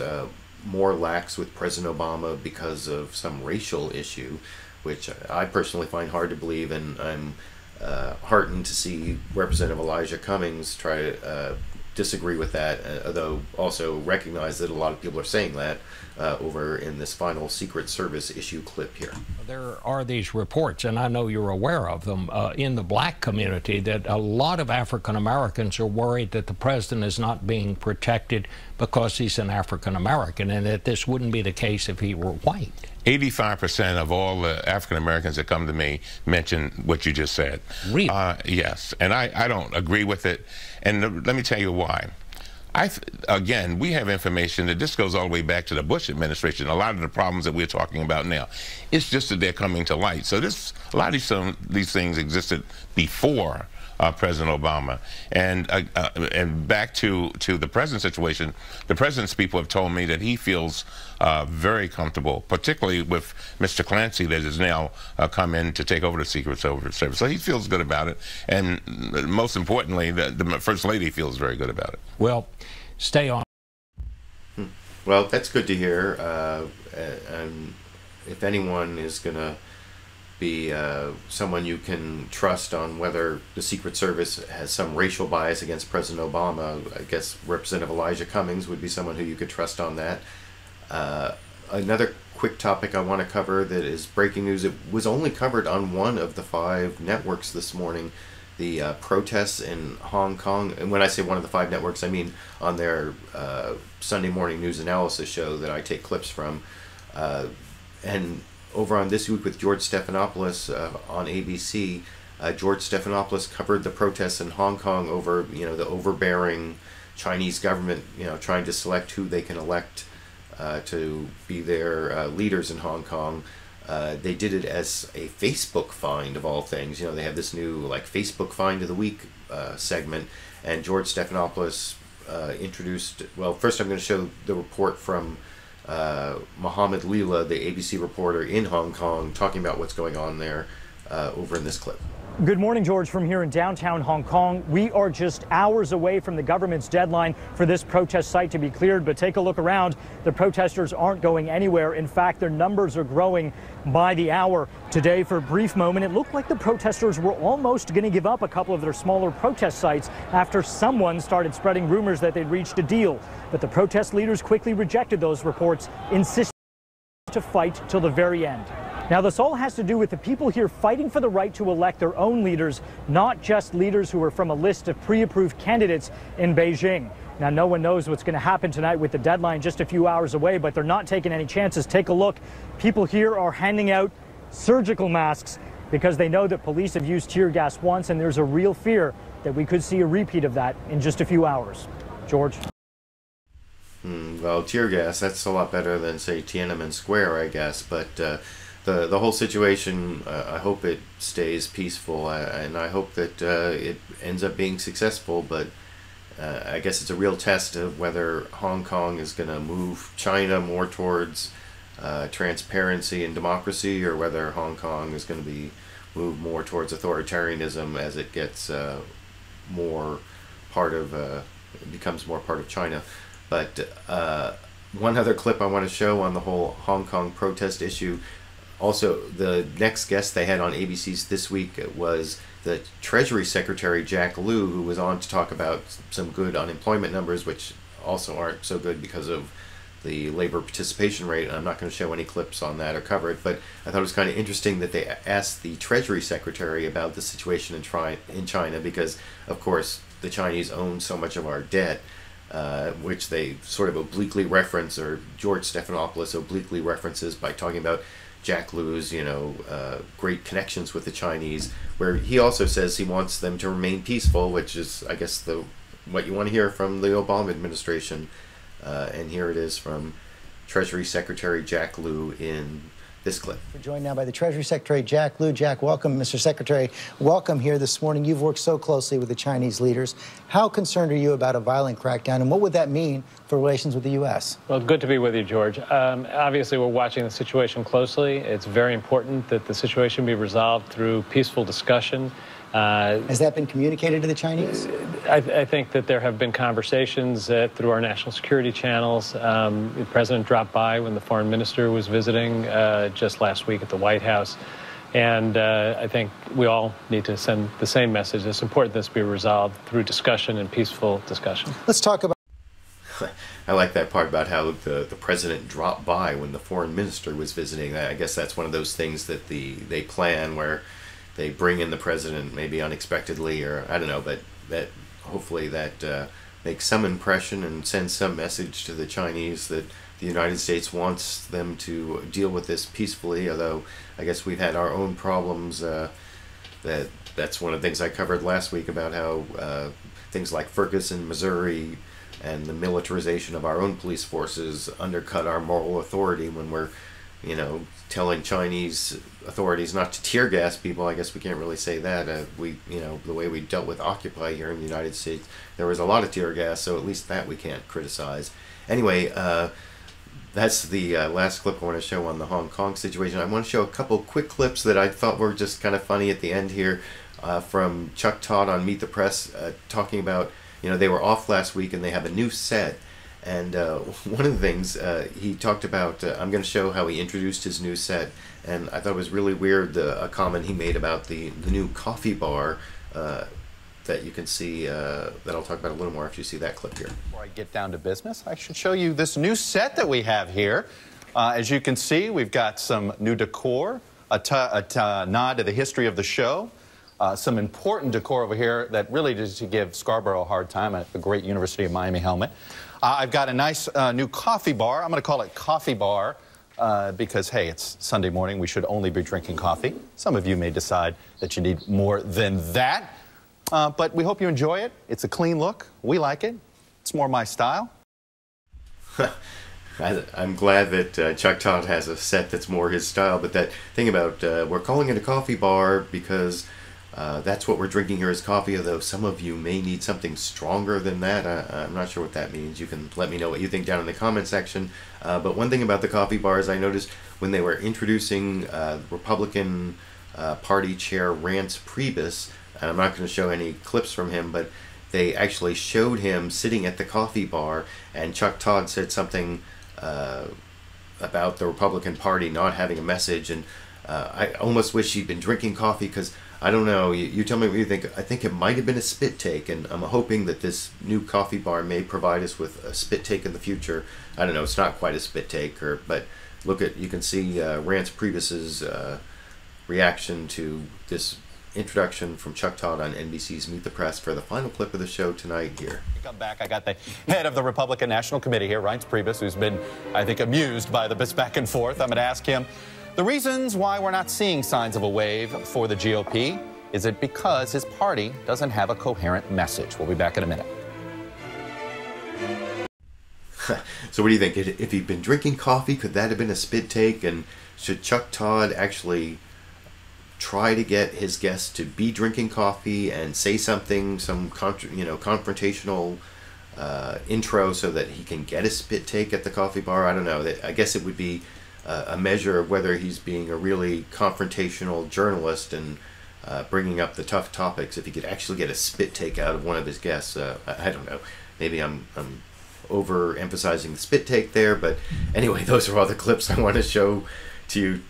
Speaker 1: more lax with President Obama because of some racial issue, which I personally find hard to believe, and I'm heartened to see Representative Elijah Cummings try to disagree with that, although also recognize that a lot of people are saying that over in this final Secret Service issue clip here.
Speaker 9: There are these reports, and I know you're aware of them, in the black community, that a lot of African Americans are worried that the president is not being protected because he's an African American, and that this wouldn't be the case if he were white.
Speaker 29: 85% of all the African Americans that come to me mention what you just said.
Speaker 9: Really?
Speaker 29: Yes, and I don't agree with it, and let me tell you why. Again, we have information that this goes all the way back to the Bush administration. A lot of the problems that we're talking about now, it's just that they're coming to light. So a lot of these things existed before President Obama. And back to the present situation, the president's people have told me that he feels very comfortable, particularly with Mr. Clancy that has now come in to take over the Secret Service. So he feels good about it. And most importantly, the First Lady feels very good about it.
Speaker 9: Well, stay on.
Speaker 1: Well, that's good to hear. And if anyone is going to be someone you can trust on whether the Secret Service has some racial bias against President Obama, I guess Representative Elijah Cummings would be someone who you could trust on that. Another quick topic I want to cover that is breaking news. It was only covered on one of the 5 networks this morning, the protests in Hong Kong. And when I say one of the 5 networks, I mean on their Sunday morning news analysis show that I take clips from. And over on This Week with George Stephanopoulos on ABC, George Stephanopoulos covered the protests in Hong Kong over, the overbearing Chinese government, trying to select who they can elect to be their leaders in Hong Kong. They did it as a Facebook find of all things. They have this new Facebook find of the week segment, and George Stephanopoulos introduced. Well, first I'm going to show the report from Mohammed Lila, the ABC reporter in Hong Kong, talking about what's going on there over in this clip.
Speaker 3: Good morning, George, from here in downtown Hong Kong. We are just hours away from the government's deadline for this protest site to be cleared, but take a look around. The protesters aren't going anywhere. In fact, their numbers are growing by the hour. Today, for a brief moment, it looked like the protesters were almost going to give up a couple of their smaller protest sites after someone started spreading rumors that they'd reached a deal. But the protest leaders quickly rejected those reports, insisting to fight till the very end. Now, this all has to do with the people here fighting for the right to elect their own leaders, not just leaders who are from a list of pre-approved candidates in Beijing. Now, no one knows what's going to happen tonight with the deadline just a few hours away, but they're not taking any chances. Take a look. People here are handing out surgical masks because they know that police have used tear gas once, and there's a real fear that we could see a repeat of that in just a few hours. George?
Speaker 1: Well, tear gas, that's a lot better than, say, Tiananmen Square, I guess. But the whole situation, I hope it stays peaceful, and I hope that it ends up being successful. But I guess it's a real test of whether Hong Kong is going to move China more towards transparency and democracy, or whether Hong Kong is going to be moved more towards authoritarianism as it gets more part of, becomes more part of China. But one other clip I want to show on the whole Hong Kong protest issue. Also, the next guest they had on ABC's This Week was the Treasury Secretary Jack Lew, who was on to talk about some good unemployment numbers, which also aren't so good because of the labor participation rate. And I'm not going to show any clips on that or cover it, but I thought it was kind of interesting that they asked the Treasury Secretary about the situation in China, because, of course, the Chinese own so much of our debt, which they sort of obliquely reference, or George Stephanopoulos obliquely references by talking about Jack Lew's, great connections with the Chinese, where he also says he wants them to remain peaceful, which is, I guess, what you want to hear from the Obama administration. And here it is from Treasury Secretary Jack Lew in this clip.
Speaker 7: We're joined now by the Treasury Secretary Jack Lew. Jack, welcome, Mr. Secretary. Welcome here this morning. You've worked so closely with the Chinese leaders. How concerned are you about a violent crackdown, and what would that mean for relations with the U.S.?
Speaker 10: Well, good to be with you, George. Obviously, we're watching the situation closely. It's very important that the situation be resolved through peaceful discussion.
Speaker 7: Has that been communicated to the Chinese?
Speaker 10: I think that there have been conversations through our national security channels. The president dropped by when the foreign minister was visiting just last week at the White House. And I think we all need to send the same message. It's important this be resolved through discussion and peaceful discussion.
Speaker 7: Let's talk about...
Speaker 1: I like that part about how the president dropped by when the foreign minister was visiting. I guess that's one of those things that they plan, where they bring in the president maybe unexpectedly, or I don't know, but that hopefully that makes some impression and sends some message to the Chinese that the United States wants them to deal with this peacefully, although I guess we've had our own problems. That's one of the things I covered last week about how things like Ferguson, Missouri, and the militarization of our own police forces undercut our moral authority when we're, telling Chinese authorities not to tear gas people. I guess we can't really say that. The way we dealt with Occupy here in the United States, there was a lot of tear gas, so at least that we can't criticize. Anyway, that's the last clip I want to show on the Hong Kong situation. I want to show a couple quick clips that I thought were just kind of funny at the end here from Chuck Todd on Meet the Press talking about, they were off last week and they have a new set. And one of the things he talked about, I'm going to show how he introduced his new set, and I thought it was really weird, a comment he made about the new coffee bar that you can see, that I'll talk about a little more after you see that clip here.
Speaker 8: Before I get down to business, I should show you this new set that we have here. As you can see, we've got some new decor, a nod to the history of the show. Some important decor over here that really is to give Scarborough a hard time, a great University of Miami helmet. I've got a nice new coffee bar. I'm going to call it Coffee Bar because, hey, it's Sunday morning. We should only be drinking coffee. Some of you may decide that you need more than that. But we hope you enjoy it. It's a clean look. We like it. It's more my style.
Speaker 1: I'm glad that Chuck Todd has a set that's more his style. But that thing about we're calling it a coffee bar because that's what we're drinking here is coffee, although some of you may need something stronger than that. I'm not sure what that means. You can let me know what you think down in the comment section. But one thing about the coffee bars, I noticed when they were introducing Republican Party Chair Rance Priebus, and I'm not going to show any clips from him, but they actually showed him sitting at the coffee bar, and Chuck Todd said something about the Republican Party not having a message, and I almost wish he'd been drinking coffee, because I don't know, you tell me what you think. I think it might have been a spit take, and I'm hoping that this new coffee bar may provide us with a spit take in the future. I don't know, it's not quite a spit take, but you can see Rance Priebus's reaction to this introduction from Chuck Todd on NBC's Meet the Press for the final clip of the show tonight here.
Speaker 8: Come back. I got the head of the Republican National Committee here, Rance Priebus, who's been, I think, amused by this back and forth. I'm going to ask him the reasons why we're not seeing signs of a wave for the GOP. Is it because his party doesn't have a coherent message? We'll be back in a minute.
Speaker 1: So what do you think? If he'd been drinking coffee, could that have been a spit take? And should Chuck Todd actually try to get his guests to be drinking coffee and say something, some confrontational intro, so that he can get a spit take at the coffee bar? I don't know. I guess it would be a measure of whether he's being a really confrontational journalist and bringing up the tough topics. If he could actually get a spit take out of one of his guests, I don't know. Maybe I'm overemphasizing the spit take there, but anyway, those are all the clips I want to show to you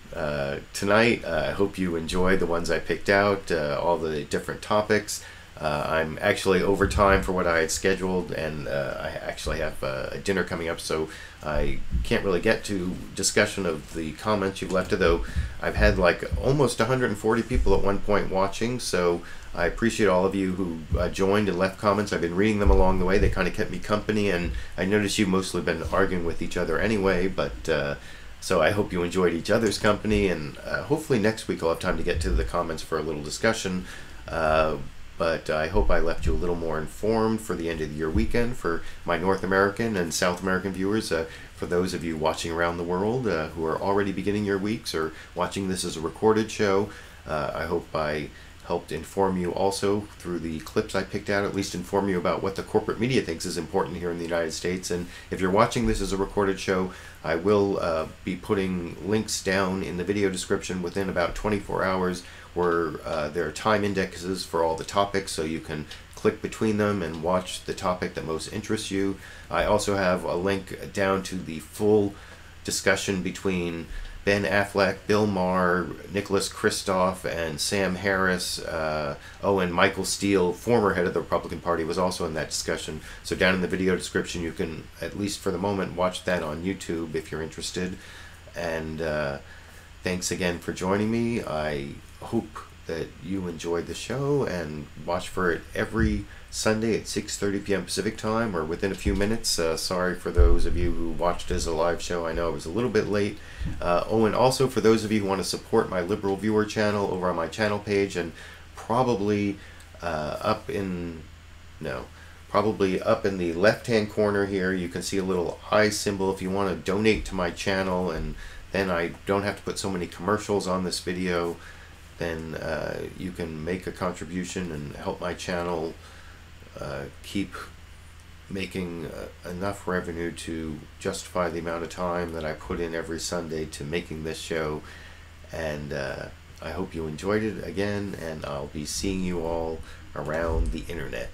Speaker 1: tonight. I hope you enjoyed the ones I picked out, all the different topics. I'm actually over time for what I had scheduled, and I actually have a dinner coming up, so I can't really get to discussion of the comments you've left, though I've had like almost 140 people at one point watching, so I appreciate all of you who joined and left comments. I've been reading them along the way. They kind of kept me company, and I noticed you've mostly been arguing with each other anyway, but so I hope you enjoyed each other's company, and hopefully next week I'll have time to get to the comments for a little discussion. But I hope I left you a little more informed for the end of the year weekend for my North American and South American viewers. For those of you watching around the world who are already beginning your weeks or watching this as a recorded show, I hope I helped inform you also through the clips I picked out, at least inform you about what the corporate media thinks is important here in the United States. And if you're watching this as a recorded show, I will be putting links down in the video description within about 24 hours where there are time indexes for all the topics, so you can click between them and watch the topic that most interests you. I also have a link down to the full discussion between Ben Affleck, Bill Maher, Nicholas Kristof, and Sam Harris. And Michael Steele, former head of the Republican Party, was also in that discussion. So down in the video description, you can, at least for the moment, watch that on YouTube if you're interested. And thanks again for joining me. I hope that you enjoyed the show, and watch for it every Sunday at 6:30 p.m. Pacific time, or within a few minutes. Sorry for those of you who watched it as a live show. I know it was a little bit late. And also for those of you who want to support my Liberal Viewer channel, over on my channel page, and probably up in the left-hand corner here, you can see a little eye symbol if you want to donate to my channel, and then I don't have to put so many commercials on this video. Then you can make a contribution and help my channel keep making enough revenue to justify the amount of time that I put in every Sunday to making this show. And I hope you enjoyed it again, and I'll be seeing you all around the internet.